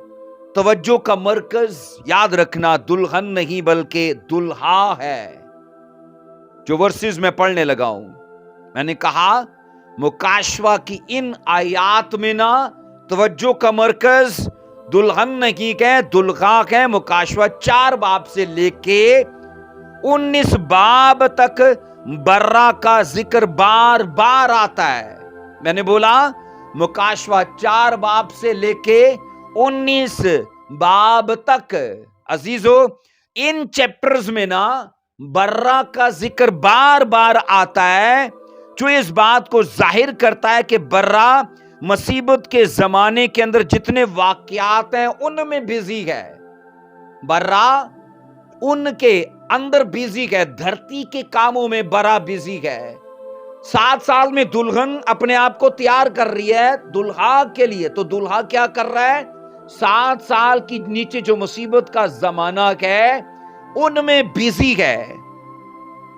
توجہ کا مرکز یاد رکھنا دلہن نہیں بلکہ دلہا ہے، جو ورسز میں پڑھنے لگا ہوں۔ میں نے کہا مکاشفہ کی ان آیات میں نا توجہ کا مرکز دلہن نہیں ہے، دلہا ہے۔ مکاشفہ 4 باب سے لے کے 19 باب تک برا کا ذکر بار بار آتا ہے۔ میں نے بولا مکاشفہ 4 باب سے لے کے 19 باب تک عزیزو ان چیپٹرز میں نا برا کا ذکر بار بار آتا ہے، جو اس بات کو ظاہر کرتا ہے کہ برا مصیبت کے زمانے کے اندر جتنے واقعات ہیں ان میں بزی ہے، برا ان کے اندر بزی ہے، دھرتی کے کاموں میں برا بزی ہے۔ 7 سال میں دلہن اپنے آپ کو تیار کر رہی ہے دلہا کے لیے، تو دلہا کیا کر رہا ہے؟ 7 سال کی نیچے جو مصیبت کا زمانہ ہے ان میں بزی ہے۔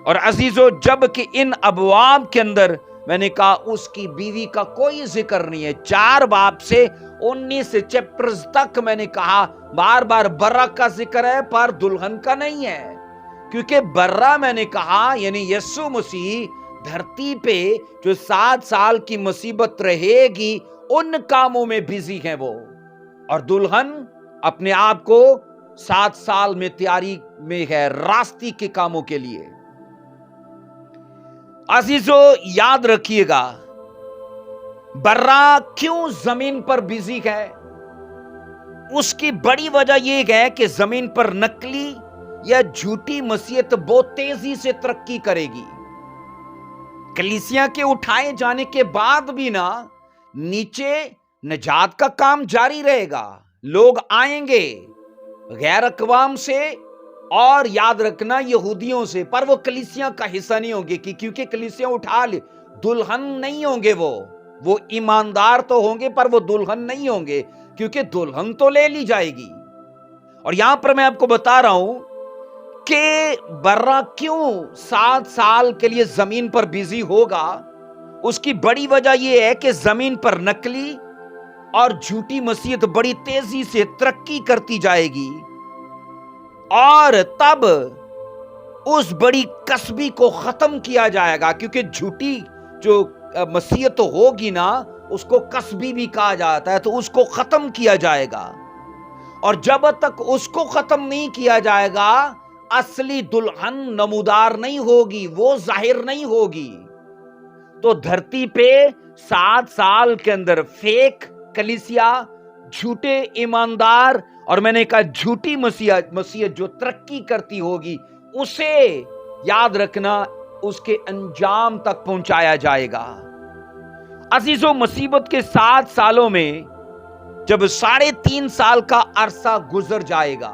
اور عزیزو جب کہ ان ابواب کے اندر میں نے کہا اس کی بیوی کا کوئی ذکر نہیں ہے، 4 باب سے 19 چیپٹرز تک میں نے کہا بار بار برا کا ذکر ہے پر دلہن کا نہیں ہے، کیونکہ برا میں نے کہا یعنی یسوع مسیح دھرتی پہ جو 7 سال کی مصیبت رہے گی ان کاموں میں بزی ہیں وہ، اور دلہن اپنے آپ کو 7 سال میں تیاری میں ہے راستی کے کاموں کے لیے۔ عزیزو یاد رکھیے گا برا کیوں زمین پر بزی ہے؟ اس کی بڑی وجہ یہ ہے کہ زمین پر نقلی یا جھوٹی مسیحیت بہت تیزی سے ترقی کرے گی۔ کلیسیا کے اٹھائے جانے کے بعد بھی نا نیچے نجات کا کام جاری رہے گا، لوگ آئیں گے غیر اقوام سے اور یاد رکھنا یہودیوں سے، پر وہ کلیسیا کا حصہ نہیں ہوں گے کیونکہ کلیسیا اٹھا لے، دلہن نہیں ہوں گے، وہ ایماندار تو ہوں گے پر وہ دلہن نہیں ہوں گے کیونکہ دلہن تو لے لی جائے گی۔ اور یہاں پر میں آپ کو بتا رہا ہوں کہ برا کیوں 7 سال کے لیے زمین پر بزی ہوگا. اس کی بڑی وجہ یہ ہے کہ زمین پر نکلی اور جھوٹی مسیحیت بڑی تیزی سے ترقی کرتی جائے گی، اور تب اس بڑی کسبی کو ختم کیا جائے گا، کیونکہ جھوٹی جو مسیحیت ہوگی نا، اس کو کسبی بھی کہا جاتا ہے، تو اس کو ختم کیا جائے گا. اور جب تک اس کو ختم نہیں کیا جائے گا، اصلی دلہن نمودار نہیں ہوگی، وہ ظاہر نہیں ہوگی. تو دھرتی پہ 7 سال کے اندر فیک کلیسیا، جھوٹے ایماندار، اور میں نے کہا جھوٹی مسیحیت جو ترقی کرتی ہوگی، اسے یاد رکھنا، اس کے انجام تک پہنچایا جائے گا. عزیزو، مصیبت کے 7 سالوں میں جب 3.5 سال کا عرصہ گزر جائے گا،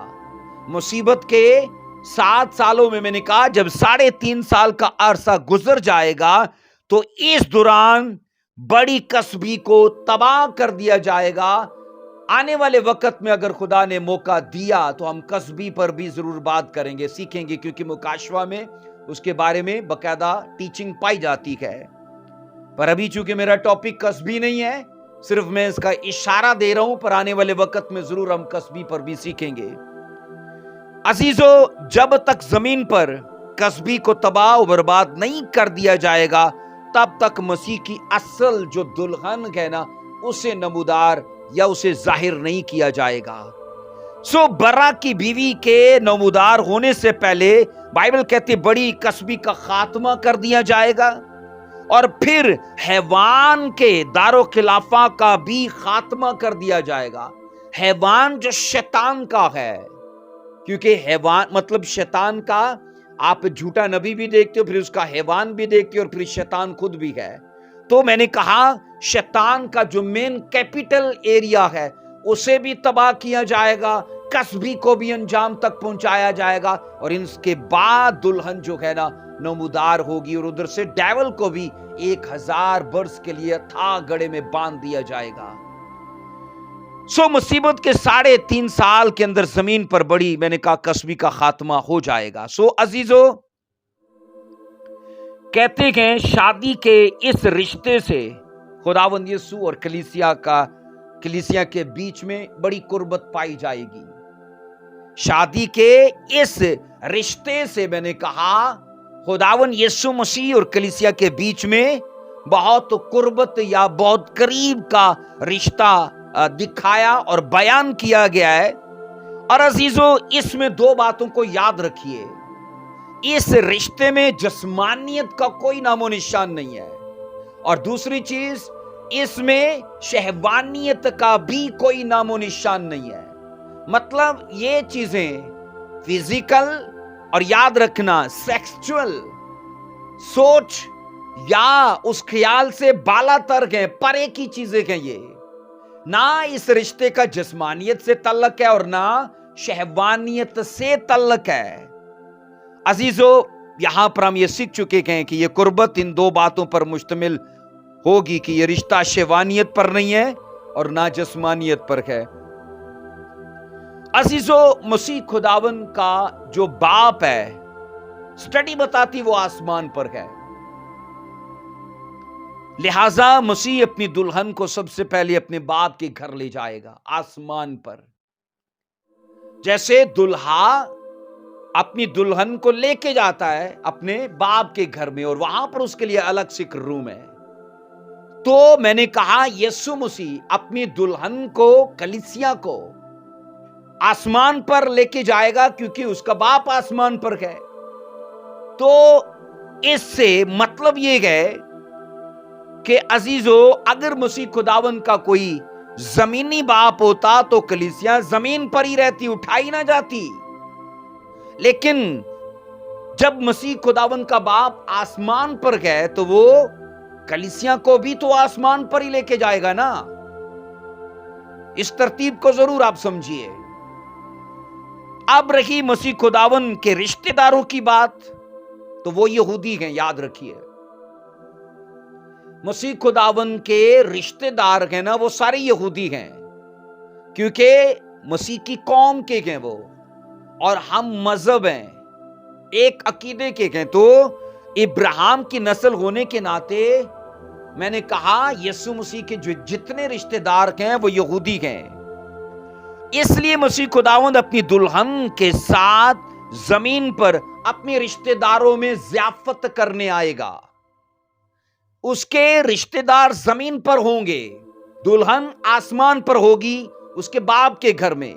مصیبت کے 7 سالوں میں نے کہا جب 3.5 سال کا عرصہ گزر جائے گا، تو اس دوران بڑی کسبی کو تباہ کر دیا جائے گا. آنے والے وقت میں اگر خدا نے موقع دیا تو ہم کسبی پر بھی ضرور بات کریں گے، سیکھیں گے، کیونکہ مکاشفہ میں اس کے بارے میں باقاعدہ ٹیچنگ پائی جاتی ہے. پر ابھی چونکہ میرا ٹاپک کسبی نہیں ہے، صرف میں اس کا اشارہ دے رہا ہوں، پر آنے والے وقت میں ضرور ہم کسبی پر بھی سیکھیں گے. عزیزو، جب تک زمین پر کسبی کو تباہ و برباد نہیں کر دیا جائے گا، تب تک مسیح کی اصل جو دلہن ہے نا، اسے نمودار یا اسے ظاہر نہیں کیا جائے گا. برا کی بیوی کے نمودار ہونے سے پہلے بائبل کہتی بڑی کسبی کا خاتمہ کر دیا جائے گا، اور پھر حیوان کے دار و خلافہ کا بھی خاتمہ کر دیا جائے گا. حیوان جو شیطان کا ہے، کیونکہ حیوان مطلب شیطان کا، آپ جھوٹا نبی بھی دیکھتے ہو، پھر اس کا حیوان بھی دیکھتے ہو، اور پھر شیطان خود بھی ہے. تو میں نے کہا شیطان کا جو مین کیپٹل ایریا ہے، اسے بھی تباہ کیا جائے گا، کسبی کو بھی انجام تک پہنچایا جائے گا، اور اس کے بعد دلہن جو ہے نا نمودار ہوگی، اور ادھر سے ڈیول کو بھی 1000 برس کے لیے تھا گڑے میں باندھ دیا جائے گا. مصیبت کے 3.5 سال کے اندر زمین پر بڑی، میں نے کہا کسبی کا خاتمہ ہو جائے گا. عزیزو، کہتے ہیں شادی کے اس رشتے سے خداوند یسوع اور کلیسیا کے بیچ میں بڑی قربت پائی جائے گی. شادی کے اس رشتے سے میں نے کہا خداوند یسوع مسیح اور کلیسیا کے بیچ میں بہت قربت یا بہت قریب کا رشتہ دکھایا اور بیان کیا گیا ہے. اور عزیزو، اس میں 2 باتوں کو یاد رکھیے. اس رشتے میں جسمانیت کا کوئی نام و نشان نہیں ہے، اور دوسری چیز، اس میں شہوانیت کا بھی کوئی نام و نشان نہیں ہے. مطلب یہ چیزیں فزیکل اور یاد رکھنا سیکسچول سوچ یا اس خیال سے بالا تر ہیں، پرے کی چیزیں ہیں. یہ نہ اس رشتے کا جسمانیت سے تعلق ہے اور نہ شہوانیت سے تعلق ہے. عزیزو، یہاں پر ہم یہ سیکھ چکے ہیں کہ یہ قربت ان 2 باتوں پر مشتمل ہوگی کہ یہ رشتہ شہوانیت پر نہیں ہے اور نہ جسمانیت پر ہے. عزیزو، مسیح خداون کا جو باپ ہے، سٹڈی بتاتی وہ آسمان پر ہے، لہذا مسیح اپنی دلہن کو سب سے پہلے اپنے باپ کے گھر لے جائے گا، آسمان پر. جیسے دلہا اپنی دلہن کو لے کے جاتا ہے اپنے باپ کے گھر میں، اور وہاں پر اس کے لیے الگ سے روم ہے. تو میں نے کہا یسوع مسیح اپنی دلہن کو، کلیسیا کو آسمان پر لے کے جائے گا، کیونکہ اس کا باپ آسمان پر ہے. تو اس سے مطلب یہ ہے کہ عزیزو، اگر مسیح خداون کا کوئی زمینی باپ ہوتا تو کلیسیا زمین پر ہی رہتی، اٹھائی نہ جاتی. لیکن جب مسیح خداون کا باپ آسمان پر گئے تو وہ کلیسیا کو بھی تو آسمان پر ہی لے کے جائے گا نا. اس ترتیب کو ضرور آپ سمجھیے. اب رہی مسیح خداون کے رشتہ داروں کی بات، تو وہ یہودی ہیں، یاد رکھیے. مسیح خداون کے رشتہ دار ہیں نا، وہ سارے یہودی ہیں، کیونکہ مسیح کی قوم کے ہیں وہ، اور ہم مذہب ہیں، ایک عقیدے کے ہیں، تو ابراہیم کی نسل ہونے کے ناطے میں نے کہا یسوع مسیح کے جو جتنے رشتہ دار ہیں وہ یہودی ہیں، اس لیے مسیح خداوند اپنی دلہن کے ساتھ زمین پر اپنے رشتہ داروں میں ضیافت کرنے آئے گا۔ اس کے رشتہ دار زمین پر ہوں گے، دلہن آسمان پر ہوگی اس کے باپ کے گھر میں۔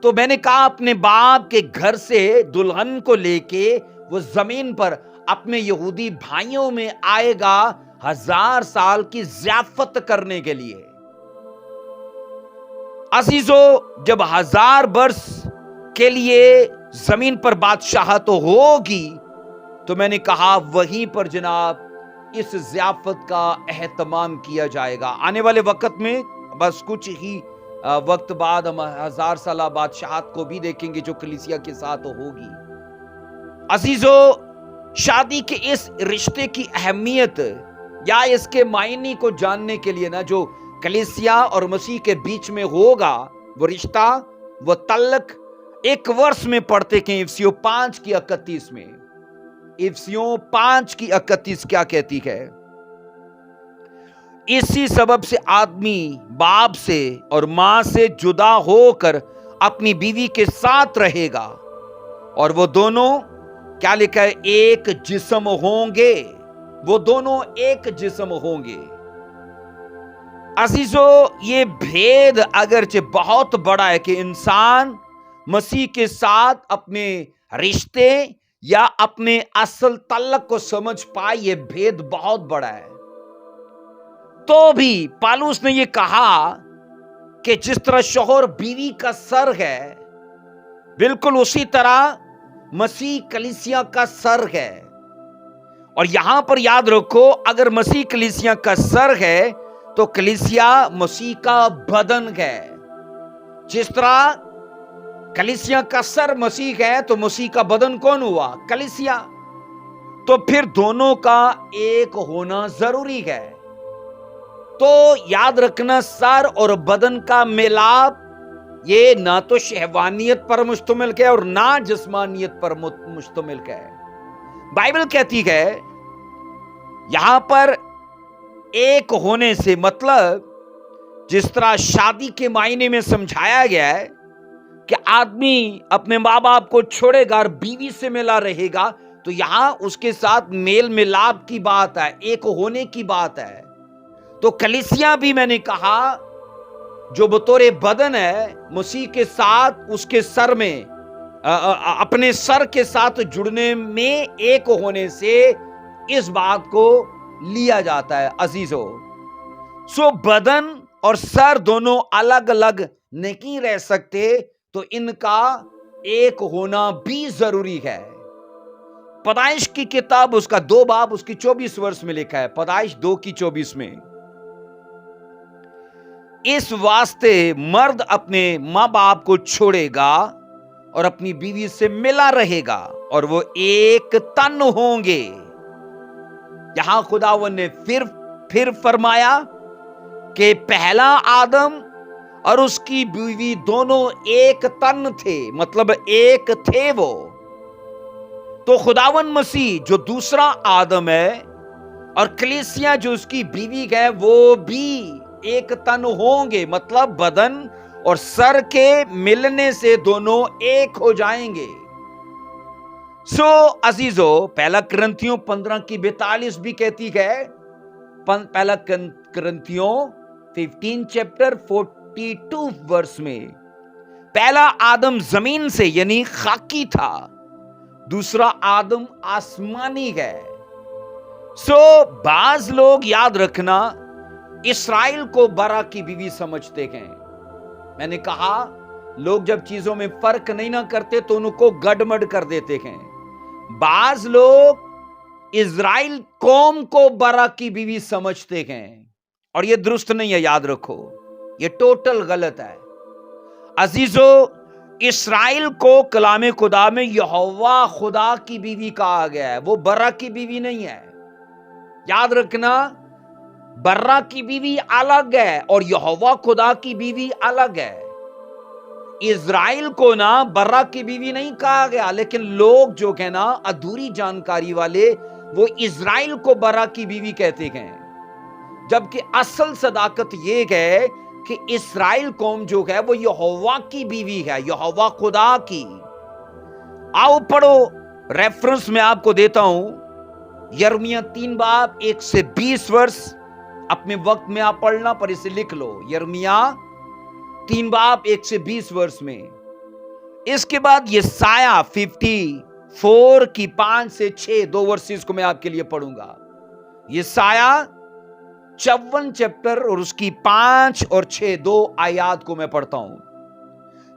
تو میں نے کہا اپنے باپ کے گھر سے دلہن کو لے کے وہ زمین پر اپنے یہودی بھائیوں میں آئے گا 1000 سال کی ضیافت کرنے کے لیے۔ عزیزو، جب 1000 برس کے لیے زمین پر بادشاہت ہوگی تو میں نے کہا وہیں پر جناب اس ضیافت کا اہتمام کیا جائے گا۔ آنے والے وقت میں بس کچھ ہی وقت بعد ہم 1000 سالہ بادشاہت کو بھی دیکھیں گے جو کلیسیا کے ساتھ ہوگی۔ عزیزو، شادی کے اس رشتے کی اہمیت یا اس کے معنی کو جاننے کے لیے جو کلیسیا اور مسیح کے بیچ میں ہوگا، وہ رشتہ، وہ تعلق ایک ورس میں پڑھتے ہیں افسیوں 5:31 میں۔ افسیوں 5:31 کیا کہتی ہے؟ اسی سبب سے آدمی باپ سے اور ماں سے جدا ہو کر اپنی بیوی کے ساتھ رہے گا، اور وہ دونوں کیا لکھا ہے؟ ایک جسم ہوں گے۔ وہ دونوں ایک جسم ہوں گے۔ عزیزو، یہ بھید اگرچہ بہت بڑا ہے کہ انسان مسیح کے ساتھ اپنے رشتے یا اپنے اصل تعلق کو سمجھ پائے، یہ بھید بہت بڑا ہے۔ تو بھی پالوس نے یہ کہا کہ جس طرح شوہر بیوی کا سر ہے، بالکل اسی طرح مسیح کلیسیا کا سر ہے۔ اور یہاں پر یاد رکھو، اگر مسیح کلیسیا کا سر ہے تو کلیسیا مسیح کا بدن ہے۔ جس طرح کلیسیا کا سر مسیح ہے تو مسیح کا بدن کون ہوا؟ کلیسیا۔ تو پھر دونوں کا ایک ہونا ضروری ہے۔ تو یاد رکھنا، سر اور بدن کا ملاپ یہ نہ تو شہوانیت پر مشتمل ہے اور نہ جسمانیت پر مشتمل ہے۔ بائبل کہتی ہے یہاں پر ایک ہونے سے مطلب جس طرح شادی کے معنی میں سمجھایا گیا ہے کہ آدمی اپنے ماں باپ کو چھوڑے گا اور بیوی سے ملا رہے گا، تو یہاں اس کے ساتھ میل ملاپ کی بات ہے، ایک ہونے کی بات ہے۔ تو کلیسیا بھی میں نے کہا جو بطور بدن ہے مسیح کے ساتھ اس کے سر میں اپنے سر کے ساتھ جڑنے میں ایک ہونے سے اس بات کو لیا جاتا ہے۔ عزیزو، سو بدن اور سر دونوں الگ الگ نہیں رہ سکتے، تو ان کا ایک ہونا بھی ضروری ہے۔ پیدائش کی کتاب اس کا 2 باب اس کی 24 ورس میں لکھا ہے، پیدائش 2:24 میں، اس واسطے مرد اپنے ماں باپ کو چھوڑے گا اور اپنی بیوی سے ملا رہے گا اور وہ ایک تن ہوں گے۔ یہاں خداوند نے پھر فرمایا کہ پہلا آدم اور اس کی بیوی دونوں ایک تن تھے، مطلب ایک تھے وہ۔ تو خداوند مسیح جو دوسرا آدم ہے اور کلیسیا جو اس کی بیوی ہے، وہ بھی ایک تن ہوں گے، مطلب بدن اور سر کے ملنے سے دونوں ایک ہو جائیں گے۔ سو عزیزو، پہلا کرنتھیوں 15:42 بھی کہتی ہے، پہلا کرنتھیوں 15 چیپٹر 42 ورس میں، پہلا آدم زمین سے یعنی خاکی تھا، دوسرا آدم آسمانی ہے۔ سو بعض لوگ یاد رکھنا اسرائیل کو برا کی بیوی سمجھتے ہیں۔ میں نے کہا لوگ جب چیزوں میں فرق نہیں نہ کرتے تو ان کو گڑبڑ کر دیتے ہیں۔ بعض لوگ اسرائیل قوم کو برا کی بیوی سمجھتے ہیں، اور یہ درست نہیں ہے، یاد رکھو یہ ٹوٹل غلط ہے۔ عزیزو، اسرائیل کو کلام خدا میں یہوہ خدا کی بیوی کہا گیا ہے، وہ برا کی بیوی نہیں ہے۔ یاد رکھنا، برا کی بیوی الگ ہے اور یہوہ خدا کی بیوی الگ ہے۔ इज़राइल को ना बर्रा की बीवी नहीं कहा गया, लेकिन लोग जो है ना अधूरी जानकारी वाले वो इज़राइल को बर्रा की बीवी कहते हैं, जबकि असल सदाकत ये है कि इस्राएल कौम जो है वो यहोवा की बीवी है, यहोवा खुदा की। आओ पढ़ो, रेफरेंस मैं आपको देता हूं, यिर्मयाह 3 बाब 1 से 20 वर्ष, अपने वक्त में आप पढ़ना, पर इसे लिख लो, यिर्मयाह 3 बाब 1 से 20 वर्ष में। इसके बाद यशायाह 54 की 5 से 6 2 वर्सेस को मैं आपके लिए पढ़ूंगा। यशायाह 54 चैप्टर और उसकी 5 और 6 2 आयत को मैं पढ़ता हूं।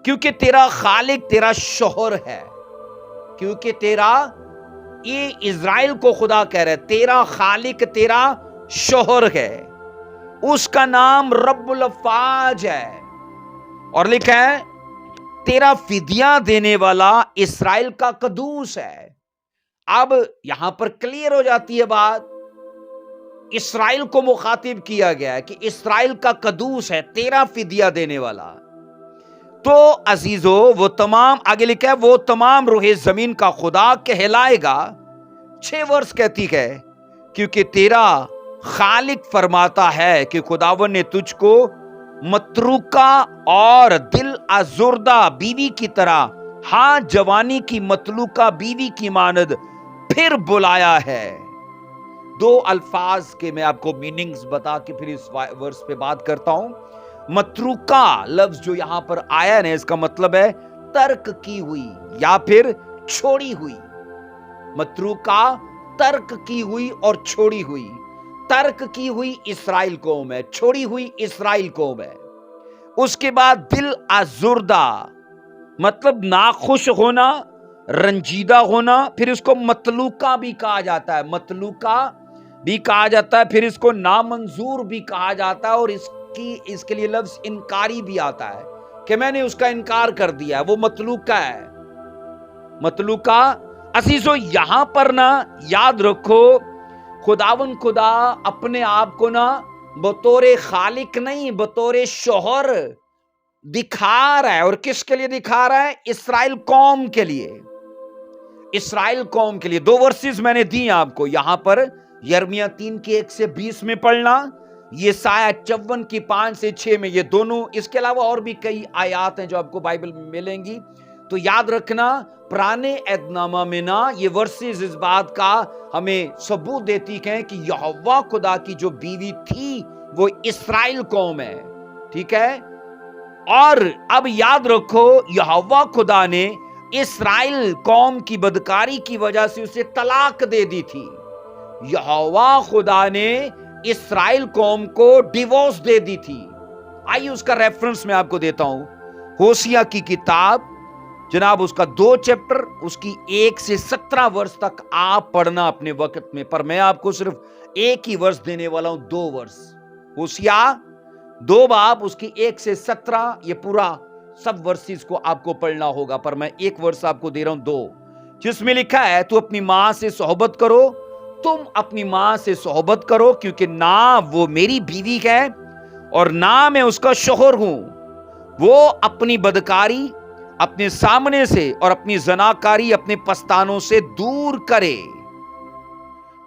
क्योंकि तेरा खालिक तेरा शोहर है, क्योंकि तेरा, ये इज़राइल को खुदा कह रहा है, तेरा खालिक तेरा शोहर है, उसका नाम रब्बुल अफ़ाज है, और लिखा है तेरा फिदिया देने वाला इस्राएल का कदूस है। अब यहां पर क्लियर हो जाती है बात, इस्राएल को मुखातिब किया गया है कि इस्राएल का कदूस है, तेरा फिदिया देने वाला। तो अजीजो, वो तमाम, आगे लिखा है, वो तमाम रूहे जमीन का खुदा कहलाएगा। 6 वर्ष कहती है, क्योंकि तेरा खालिक फरमाता है कि खुदावन ने तुझको मतरूका और दिल आजुर्दा बीवी की तरह, हाँ जवानी की मतलूका बीवी की मानद फिर बुलाया है। 2 अल्फाज के मैं आपको मीनिंग्स बता के फिर इस वर्ष पे बात करता हूं। मतरूका लफ्ज जो यहां पर आया है, इसका मतलब है तर्क की हुई या फिर छोड़ी हुई। मतरूका तर्क की हुई और छोड़ी हुई। तर्क की हुई इस्राएल कौम है, छोड़ी हुई इस्राएल कौम है। उसके बाद दिल आजुर्दा मतलब नाखुश होना, रंजीदा होना, फिर इसको मतलूका भी कहा जाता है, मतलूका भी कहा जाता है, फिर इसको नामंजूर भी कहा जाता है, और इसके लिए लफ्ज इनकारी भी आता है कि मैंने उसका इनकार कर दिया, वो मतलूका है। मतलूका असीसो, यहां पर ना याद रखो, खुदावन खुदा अपने आप को ना बतौरे खालिक नहीं, बतौरे शोहर दिखा रहा है। और किसके लिए दिखा रहा है? इस्राएल कौम के लिए, इस्राएल कौम के लिए। 2 वर्सेस मैंने दी आपको, यहां पर यिर्मयाह 3 के 1 से 20 में पढ़ना, यशायाह 54 की 5 से 6 में, ये दोनों। इसके अलावा और भी कई आयत हैं जो आपको बाइबल में मिलेंगी। तो याद रखना, पुराने एहदनामा में ना ये वर्सेस इस बात का हमें सबूत देती है कि यहोवा खुदा की जो बीवी थी वो इस्राएल कौम है, ठीक है। और अब याद रखो, यहोवा खुदा ने इस्राएल कौम की बदकारी की वजह से उसे तलाक दे दी थी। यहोवा खुदा ने इस्राएल कौम को डिवोर्स दे दी थी। आइए उसका रेफरेंस मैं आपको देता हूं। होशिया की किताब जनाब, उसका 2 चैप्टर, उसकी 1 से 17 वर्ष तक आप पढ़ना अपने वक्त में, पर मैं आपको सिर्फ एक ही वर्ष देने वाला हूं, 2 वर्ष। होशिया 2 बाब उसकी 1 से 17, ये पूरा सब वर्सेस को आपको पढ़ना होगा, पर मैं एक वर्ष आपको दे रहा हूं 2, जिसमें लिखा है, तू अपनी मां से सोहबत करो, तुम अपनी मां से सोहबत करो, क्योंकि ना वो मेरी बीवी है और ना मैं उसका शोहर हूं। वो अपनी बदकारी अपने सामने से और अपनी जनाकारी अपने पस्तानों से दूर करे।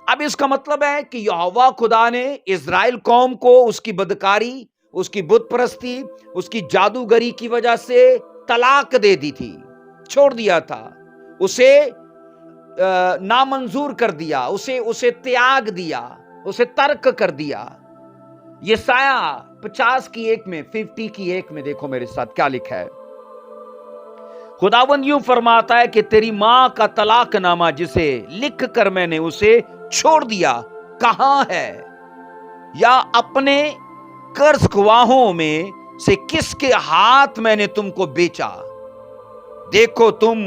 अब इसका मतलब है कि यहोवा खुदा ने इस्राएल कौम को उसकी बदकारी, उसकी बुत परस्ती, उसकी जादूगरी की वजह से तलाक दे दी थी, छोड़ दिया था, उसे नामंजूर कर दिया, उसे त्याग दिया, उसे तर्क कर दिया। यशायाह 50 की 1 में, 50 की 1 में देखो मेरे साथ क्या लिखा है। खुदावंद यूं फरमाता है कि तेरी मां का तलाकनामा जिसे लिख कर मैंने उसे छोड़ दिया कहां है, या अपने कर्ज गवाहों में से किसके हाथ मैंने तुमको बेचा। देखो तुम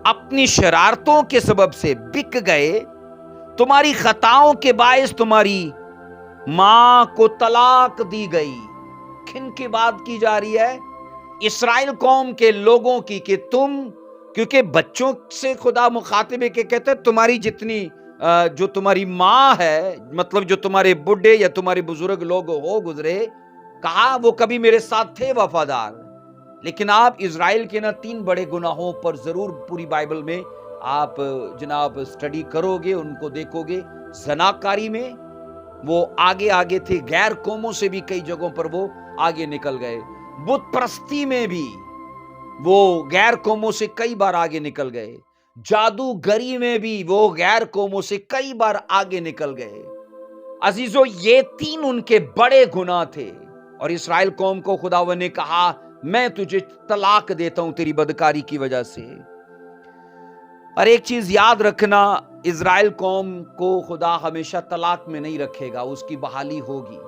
अपनी शरारतों के सबब से बिक गए, तुम्हारी खताओं के बायस तुम्हारी मां को तलाक दी गई। किन की बात की जा रही है? इस्राएल कौम के लोगों की, कि तुम, क्योंकि बच्चों से खुदा मुखातिब है कि कहते हैं तुम्हारी जितनी जो तुम्हारी मां है, मतलब जो तुम्हारे बुढ़े या तुम्हारे बुजुर्ग लोग हो गुजरे, कहा वो कभी मेरे साथ थे वफादार, لیکن آپ اسرائیل کے نا 3 بڑے گناہوں پر ضرور پوری بائبل میں آپ جناب سٹڈی کرو گے، ان کو دیکھو گے۔ زناکاری میں وہ آگے تھے، غیر قوموں سے بھی کئی جگہوں پر وہ آگے نکل گئے۔ بت پرستی میں بھی وہ غیر قوموں سے کئی بار آگے نکل گئے۔ جادوگری میں بھی وہ غیر قوموں سے کئی بار آگے نکل گئے۔ عزیزو، یہ 3 ان کے بڑے گناہ تھے، اور اسرائیل قوم کو خداوند نے کہا میں تجھے طلاق دیتا ہوں تیری بدکاری کی وجہ سے۔ اور ایک چیز یاد رکھنا، اسرائیل قوم کو خدا ہمیشہ طلاق میں نہیں رکھے گا، اس کی بحالی ہوگی۔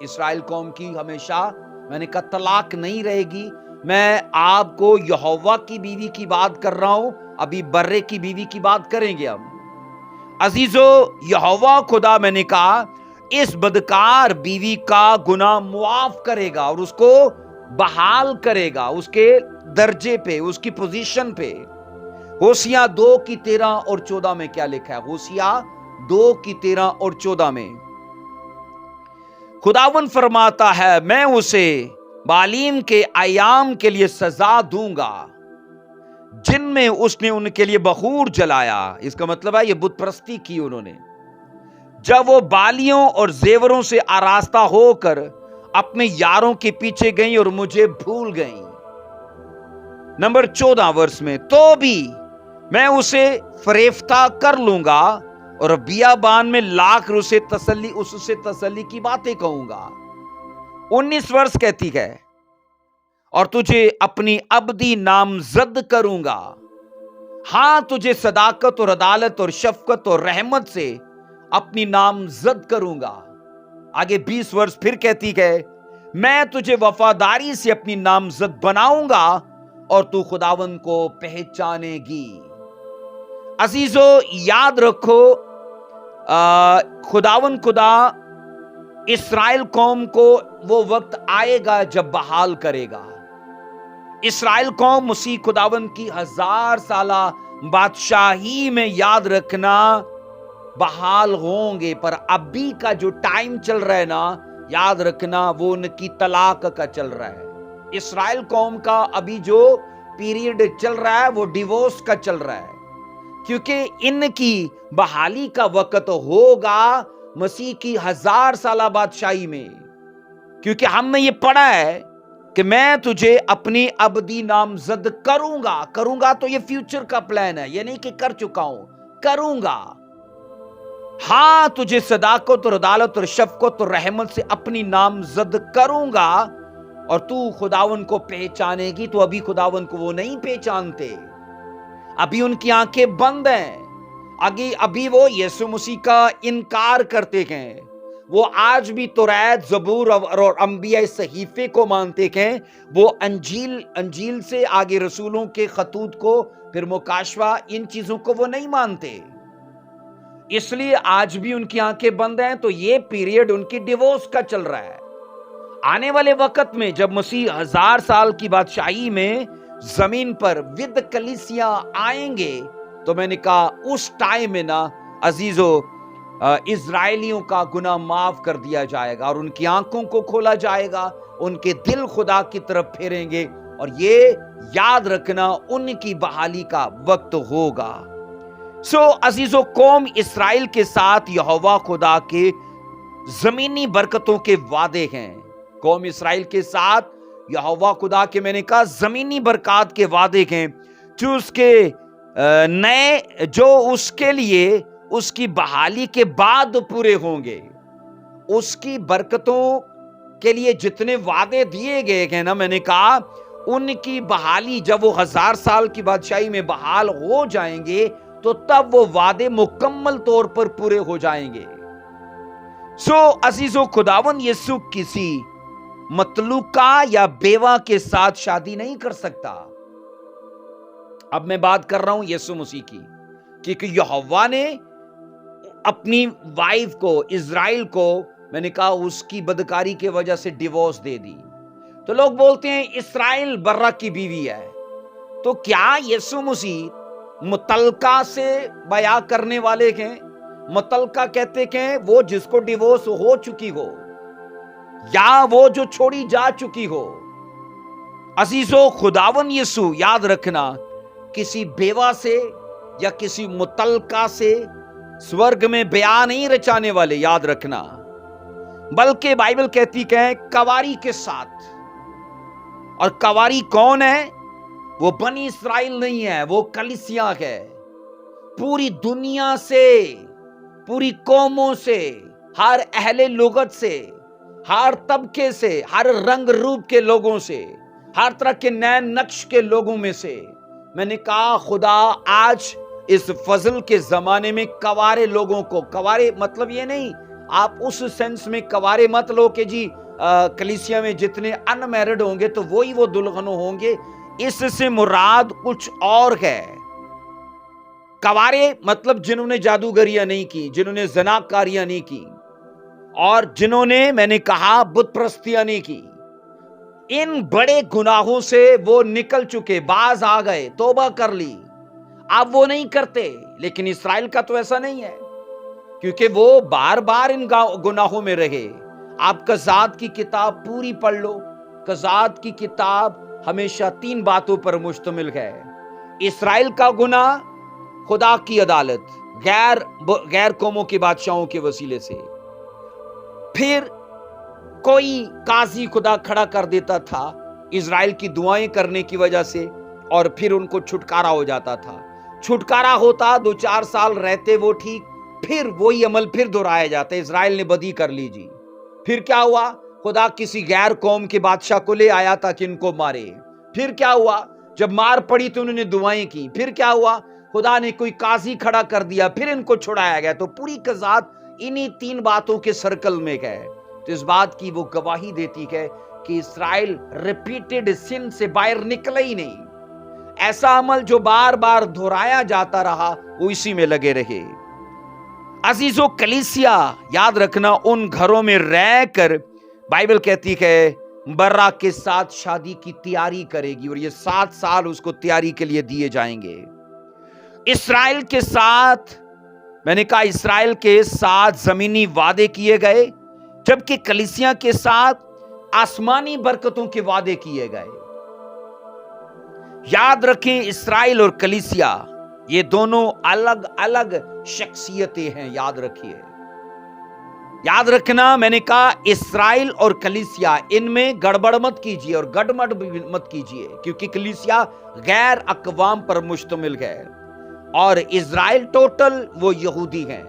اسرائیل قوم کی ہمیشہ میں نے کہا طلاق نہیں رہے گی۔ میں آپ کو یہوہ کی بیوی کی بات کر رہا ہوں، ابھی برے کی بیوی کی بات کریں گے ہم۔ عزیزو، یہوہ خدا میں نے کہا اس بدکار بیوی کا گناہ معاف کرے گا اور اس کو بحال کرے گا اس کے درجے پہ، اس کی پوزیشن پہ۔ ہوشیاء 2:13-14 میں کیا لکھا ہے؟ ہوشیاء 2:13-14 میں خداوند فرماتا ہے میں اسے بالیم کے ایام کے لیے سزا دوں گا جن میں اس نے ان کے لیے بخور جلایا۔ اس کا مطلب ہے یہ بت پرستی کی انہوں نے، جب وہ بالیوں اور زیوروں سے آراستہ ہو کر اپنے یاروں کے پیچھے گئیں اور مجھے بھول گئیں۔ نمبر 14 ورس میں تو بھی میں اسے فریفتہ کر لوں گا اور بیابان میں لا کر اسے تسلی کی باتیں کہوں گا۔ 19 ورس کہتی ہے اور تجھے اپنی ابدی نامزد کروں گا، ہاں تجھے صداقت اور عدالت اور شفقت اور رحمت سے اپنی نامزد کروں گا۔ آگے 20 ورس پھر کہتی ہے میں تجھے وفاداری سے اپنی نامزد بناؤں گا اور تو خداوند کو پہچانے گی۔ عزیزو، یاد رکھو خداوند خدا اسرائیل قوم کو وہ وقت آئے گا جب بحال کرے گا۔ اسرائیل قوم مسیح خداوند کی 1000 سالہ بادشاہی میں یاد رکھنا بحال ہوں گے، پر ابھی کا جو ٹائم چل رہا ہے نا، یاد رکھنا وہ ان کی طلاق کا چل رہا ہے۔ اسرائیل قوم کا ابھی جو پیریڈ چل رہا ہے وہ ڈیورس کا چل رہا ہے، کیونکہ ان کی بحالی کا وقت ہوگا مسیح کی 1000 سالہ بادشاہی میں۔ کیونکہ ہم نے یہ پڑھا ہے کہ میں تجھے اپنی ابدی نامزد کروں گا تو یہ فیوچر کا پلان ہے، یہ نہیں کہ کر چکا ہوں، کروں گا۔ ہاں تجھے صداقت اور عدالت اور شفقت اور رحمت سے اپنی نامزد کروں گا اور تو خداوند کو پہچانے گی۔ تو ابھی خداوند کو وہ نہیں پہچانتے، ابھی ان کی آنکھیں بند ہیں، ابھی وہ یسوع مسیح کا انکار کرتے ہیں۔ وہ آج بھی توریت، زبور اور انبیاء صحیفے کو مانتے ہیں، وہ انجیل سے آگے رسولوں کے خطوط کو، پھر مکاشفہ، ان چیزوں کو وہ نہیں مانتے، اس لیے آج بھی ان کی آنکھیں بند ہیں۔ تو یہ پیریڈ ان کی ڈیورس کا چل رہا ہے۔ آنے والے وقت میں جب مسیح 1000 سال کی بادشاہی میں زمین پر ود کلیسیاں آئیں گے، تو میں نے کہا اس ٹائم میں نا عزیزو اسرائیلیوں کا گناہ معاف کر دیا جائے گا اور ان کی آنکھوں کو کھولا جائے گا، ان کے دل خدا کی طرف پھیریں گے، اور یہ یاد رکھنا ان کی بحالی کا وقت ہوگا۔ عزیزو، قوم اسرائیل کے ساتھ یہوہ خدا کے زمینی برکتوں کے وعدے ہیں۔ قوم اسرائیل کے ساتھ یہوہ خدا کے، میں نے کہا، زمینی برکات کے وعدے ہیں، جو اس کے لیے اس کی بحالی کے بعد پورے ہوں گے۔ اس کی برکتوں کے لیے جتنے وعدے دیے گئے ہیں نا، میں نے کہا ان کی بحالی جب وہ 1000 سال کی بادشاہی میں بحال ہو جائیں گے تو تب وہ وعدے مکمل طور پر پورے ہو جائیں گے۔ عزیزو، خداوند یسوع کسی مطلوقہ یا بیوہ کے ساتھ شادی نہیں کر سکتا۔ اب میں بات کر رہا ہوں یسوع مسیح کی، کیونکہ یہوہ نے اپنی وائف کو، اسرائیل کو، میں نے کہا اس کی بدکاری کی وجہ سے ڈیورس دے دی۔ تو لوگ بولتے ہیں اسرائیل برہ کی بیوی ہے، تو کیا یسوع مسیح مطلقہ سے بیاہ کرنے والے ہیں؟ مطلقہ کہتے ہیں وہ جس کو ڈیورس ہو چکی ہو یا وہ جو چھوڑی جا چکی ہو۔ अजीजों, खुदावन यीशु, याद रखना, किसी बेवा से या किसी मुतलका से स्वर्ग में ब्याह नहीं रचाने वाले, याद रखना, बल्कि बाइबल कहती है कवारी के साथ। और कवारी कौन है? वो बनी इस्राइल नहीं है, वो कलीसिया है। पूरी दुनिया से, पूरी कौमों से, हर अहले लुगत से, हर तबके से, हर रंग रूप के लोगों से, हर तरह के नए नक्श के लोगों में से मैंने कहा खुदा आज इस फजल के जमाने में कवारे लोगों को, कवारे मतलब ये नहीं आप उस सेंस में कवारे मत लो कि जी कलीसिया में जितने अनमैरिड होंगे तो वही वो दुल्हन होंगे, इससे मुराद कुछ और है। कवारे मतलब जिन्होंने जादूगरियां नहीं की, जिन्होंने ज़नाकारियां नहीं की, और जिन्होंने, मैंने कहा, बुत परस्तियां नहीं की। इन बड़े गुनाहों से वो निकल चुके, बाज आ गए, तौबा कर ली, अब वो नहीं करते। लेकिन इस्राएल का तो ऐसा नहीं है, क्योंकि वो बार बार इन गुनाहों में रहे। आप कज़ात की किताब पूरी पढ़ लो। कज़ात की किताब हमेशा 3 बातों पर मुश्तमिल है। इस्राएल का गुनाह, खुदा की अदालत, गैर कौमों के बादशाहों के वसीले से, फिर कोई काजी खुदा खड़ा कर देता था इजराइल की दुआएं करने की वजह से, और फिर उनको छुटकारा हो जाता था। छुटकारा होता, 2-4 साल रहते वो ठीक, फिर वही अमल फिर दोहराया जाता। इजराइल ने बदी कर ली जी। फिर क्या हुआ? खुदा किसी गैर कौम के बादशाह को ले आया ताकि इनको मारे। फिर क्या हुआ? जब मार पड़ी तो उन्होंने दुआएं की। फिर क्या हुआ? खुदा ने कोई काजी खड़ा कर दिया, फिर इनको छुड़ाया गया। तो पूरी कज़ात इन्हीं 3 बातों के सर्कल में है। तो इस बात की वो गवाही देती है कि इस्राएल रिपीटेड सिन से बाहर निकला ही नहीं। ऐसा अमल जो बार बार दोहराया जाता रहा, वो इसी में लगे रहे। अजीजों, कलीसिया, याद रखना, उन घरों में रहकर बाइबल कहती है बर्रा के साथ शादी की तैयारी करेगी, और ये 7 साल उसको तैयारी के लिए दिए जाएंगे। इस्राएल के साथ, मैंने कहा, इस्राएल के साथ जमीनी वादे किए गए, जबकि कलीसिया के साथ आसमानी बरकतों के वादे किए गए। याद रखें, इस्राएल और कलीसिया ये दोनों अलग अलग शख्सियतें हैं। याद रखिए, याद रखना, मैंने कहा इस्राएल और कलीसिया, इनमें गड़बड़ मत कीजिए और गड़मड़ मत कीजिए, क्योंकि कलीसिया गैर अकवाम पर मुश्तमिल है और इस्राएल टोटल वो यहूदी हैं।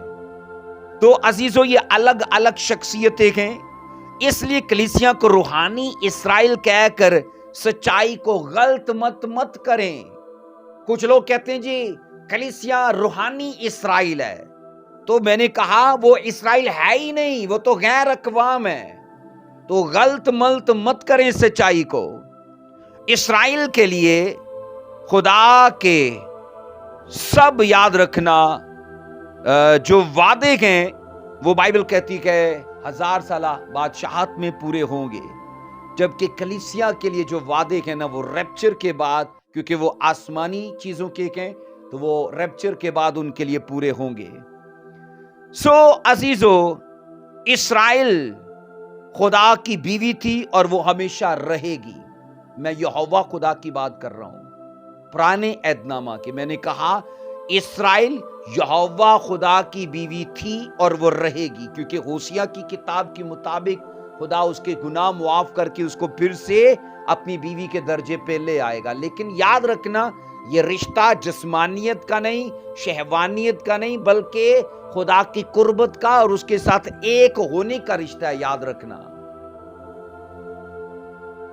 तो अजीजों, ये अलग अलग शख्सियतें हैं। इसलिए कलीसिया को रूहानी इस्राएल कहकर सच्चाई को गलत मत करें। कुछ लोग कहते हैं जी कलीसिया रूहानी इस्राएल है, तो मैंने कहा वो इस्राएल है ही नहीं, वो तो गैर अकवाम है। तो गलत मत करें सच्चाई को। इस्राएल के लिए खुदा के सब, याद रखना, जो वादे हैं वो बाइबल कहती है 1000 साल बादशाहत में पूरे होंगे, जबकि कलीसिया के लिए जो वादे हैं ना, वो रैप्चर के बाद, क्योंकि वो आसमानी चीजों के हैं, तो वो रैप्चर के बाद उनके लिए पूरे होंगे। सो अजीजों, इस्राएल खुदा की बीवी थी और वो हमेशा रहेगी। मैं यहोवा खुदा की बात कर रहा हूं, पुराने ऐदनामा के। मैंने कहा इस्राएल यहोवा खुदा की बीवी थी और वो रहेगी, क्योंकि होशिया की किताब के मुताबिक खुदा उसके गुनाह मुआफ करके उसको फिर से अपनी बीवी के दर्जे पे ले आएगा। लेकिन याद रखना, ये रिश्ता जिस्मानियत का नहीं, शहवानियत का नहीं, बल्कि खुदा की कुर्बत का और उसके साथ एक होने का रिश्ता है। याद रखना,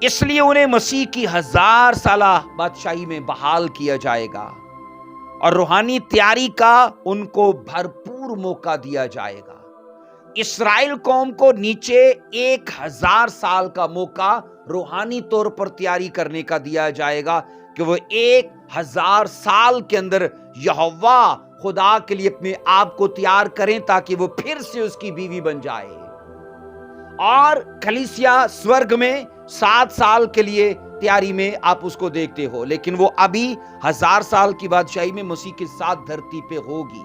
इसलिए उन्हें मसीह की 1000 साल बादशाही में बहाल किया जाएगा और रूहानी तैयारी का उनको भरपूर मौका दिया जाएगा। इस्राएल कौम को नीचे 1000 साल का मौका रूहानी तौर पर तैयारी करने का दिया जाएगा कि वो 1000 साल के अंदर यहोवा खुदा के लिए अपने आप को तैयार करें, ताकि वो फिर से उसकी बीवी बन जाए। और कलीसिया स्वर्ग में 7 साल के लिए तैयारी में आप उसको देखते हो, लेकिन वो अभी 1000 साल की बादशाही में मसीह के साथ धरती पे होगी।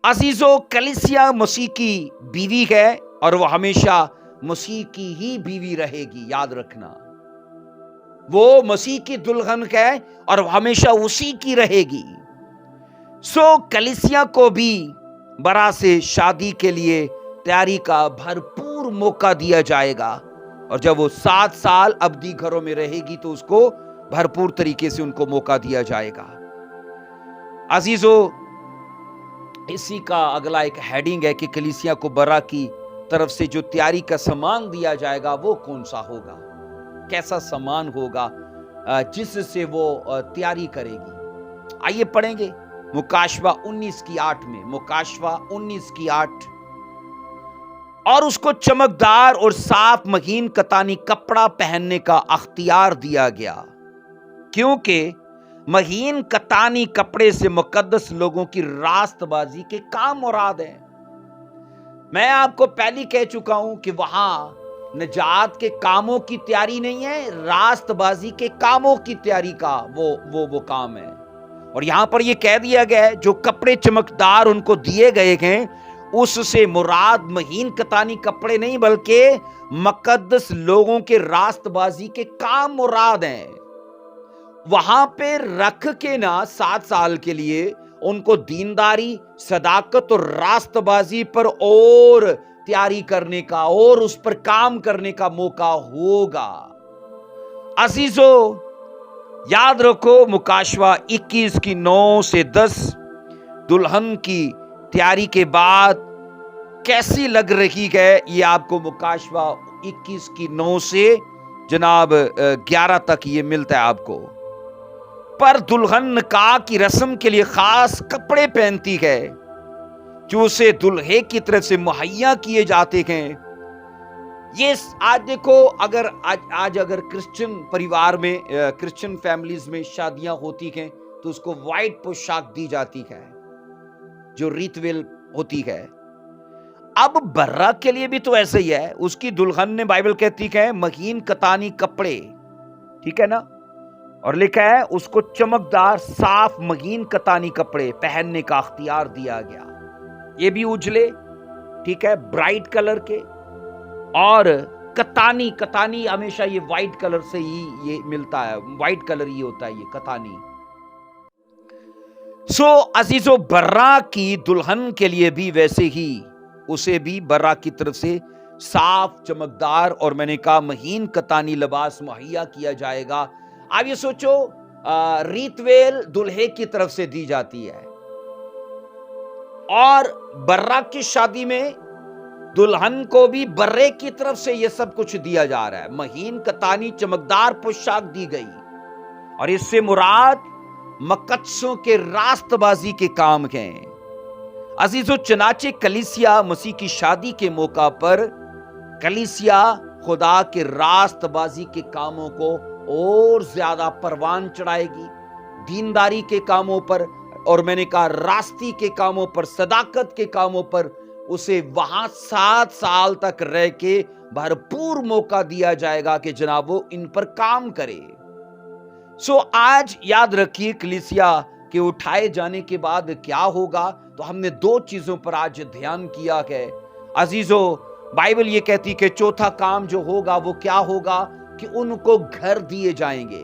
अजीजों, कलीसिया मसीह की बीवी है और वो हमेशा मसीह की ही बीवी रहेगी। याद रखना, وہ مسیح کی دلہن ہے اور ہمیشہ اسی کی رہے گی۔ کلیسیا کو بھی برا سے شادی کے لیے تیاری کا بھرپور موقع دیا جائے گا، اور جب وہ 7 سال ابدی گھروں میں رہے گی تو اس کو بھرپور طریقے سے ان کو موقع دیا جائے گا۔ عزیزو، اسی کا اگلا ایک ہیڈنگ ہے کہ کلیسیا کو برا کی طرف سے جو تیاری کا سامان دیا جائے گا وہ کون سا ہوگا، کیسا سامان ہوگا جس سے وہ تیاری کرے گی۔ آئیے پڑھیں گے مکاشفہ 19:8 میں، مکاشفہ 19:8۔ اور اس کو چمکدار اور صاف مہین کتانی کپڑا پہننے کا اختیار دیا گیا، کیونکہ مہین کتانی کپڑے سے مقدس لوگوں کی راست بازی کے کام مراد ہیں۔ میں آپ کو پہلی کہہ چکا ہوں کہ وہاں نجات کے کاموں کی تیاری نہیں ہے، راست بازی کے کاموں کی تیاری کا وہ کام ہے۔ اور یہاں پر یہ کہہ دیا گیا ہے جو کپڑے چمکدار ان کو دیے گئے ہیں، اس سے مراد مہین کتانی کپڑے نہیں بلکہ مقدس لوگوں کے راست بازی کے کام مراد ہیں۔ وہاں پہ رکھ کے نا 7 سال کے لیے ان کو دینداری، صداقت اور راست بازی پر اور تیاری کرنے کا اور اس پر کام کرنے کا موقع ہوگا۔ عزیزو، یاد رکھو مکاشفہ 21:9-10 دلہن کی تیاری کے بعد کیسی لگ رہی ہے، یہ آپ کو مکاشفہ 21:9 سے جناب 11 تک یہ ملتا ہے آپ کو۔ پر دلہن نکاح کی رسم کے لیے خاص کپڑے پہنتی ہے جو اسے دلہے کی طرف سے مہیا کیے جاتے ہیں۔ یہ آج دیکھو، آج اگر کرسچن پریوار میں، کرسچن فیملیز میں شادیاں ہوتی ہیں تو اس کو وائٹ پوشاک دی جاتی ہے جو ریتویل ہوتی ہے۔ اب برہ کے لیے بھی تو ایسا ہی ہے، اس کی دلہن نے بائبل کہتی ہے مہین کتانی کپڑے، ٹھیک ہے نا، اور لکھا ہے اس کو چمکدار صاف مہین کتانی کپڑے پہننے کا اختیار دیا گیا۔ یہ بھی اجلے، ٹھیک ہے، برائٹ کلر کے، اور کتانی ہمیشہ یہ وائٹ کلر سے ہی یہ ملتا ہے، وائٹ کلر ہی ہوتا ہے یہ کتانی۔ عزیزو، برہ کی دلہن کے لیے بھی ویسے ہی اسے بھی برہ کی طرف سے صاف، چمکدار اور میں نے کہا مہین کتانی لباس مہیا کیا جائے گا۔ اب یہ سوچو، ریتویل دلہے کی طرف سے دی جاتی ہے اور برہ کی شادی میں دلہن کو بھی برے کی طرف سے یہ سب کچھ دیا جا رہا ہے، مہین کتانی چمکدار پوشاک دی گئی، اور اس سے مراد مقدسوں کے راست بازی کے کام ہیں۔ عزیزو، چنانچہ کلیسیا مسیح کی شادی کے موقع پر کلیسیا خدا کے راست بازی کے کاموں کو اور زیادہ پروان چڑھائے گی، دینداری کے کاموں پر، اور میں نے کہا راستی کے کاموں پر، صداقت کے کاموں پر اسے وہاں 7 سال تک رہ کے بھرپور موقع دیا جائے گا کہ جناب وہ ان پر کام کرے۔ آج یاد رکھیے کلیسیا کے اٹھائے جانے کے بعد کیا ہوگا، تو ہم نے 2 چیزوں پر آج دھیان کیا ہے۔ عزیزو، بائبل یہ کہتی کہ چوتھا کام جو ہوگا وہ کیا ہوگا، کہ ان کو گھر دیے جائیں گے،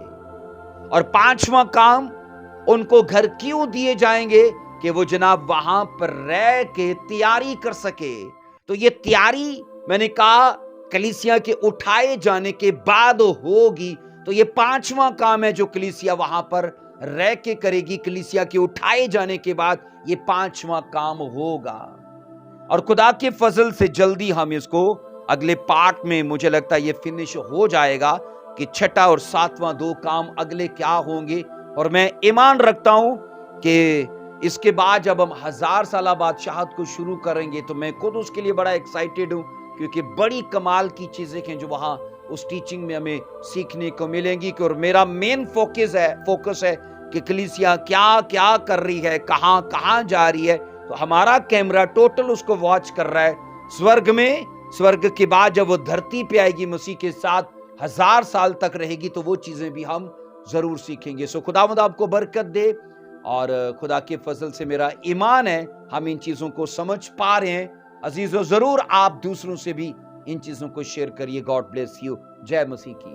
اور 5واں کام ان کو گھر کیوں دیے جائیں گے، کہ وہ جناب وہاں پر رہ کے تیاری کر سکے۔ تو یہ تیاری میں نے کہا کلیسیا کے اٹھائے جانے کے بعد ہوگی، تو یہ 5واں کام ہے جو کلیسیا وہاں پر رہ کے کرے گی۔ کلیسیا کے اٹھائے جانے کے بعد یہ 5واں کام ہوگا، اور خدا کے فضل سے جلدی ہم اس کو اگلے پارٹ میں مجھے لگتا ہے یہ فنش ہو جائے گا کہ 6واں اور 7واں 2 کام اگلے کیا ہوں گے۔ اور میں ایمان رکھتا ہوں کہ اس کے بعد جب ہم 1000 سالہ بادشاہت کو شروع کریں گے تو میں خود اس کے لیے بڑا ایکسائٹیڈ ہوں، کیونکہ بڑی کمال کی چیزیں ہیں جو وہاں اس ٹیچنگ میں ہمیں سیکھنے کو ملیں گی۔ اور میرا مین فوکس ہے کہ کلیسیا کیا کر رہی ہے، کہاں جا رہی ہے، تو ہمارا کیمرہ ٹوٹل اس کو واچ کر رہا ہے سورگ کے بعد جب وہ دھرتی پہ آئے گی مسیح کے ساتھ 1000 سال تک رہے گی، تو وہ چیزیں بھی ہم ضرور سیکھیں گے۔ خداوند آپ کو برکت دے، اور خدا کے فضل سے میرا ایمان ہے ہم ان چیزوں کو سمجھ پا رہے ہیں۔ عزیزو، ضرور آپ دوسروں سے بھی ان چیزوں کو شیئر کریے۔ God bless you. جے مسیح کی۔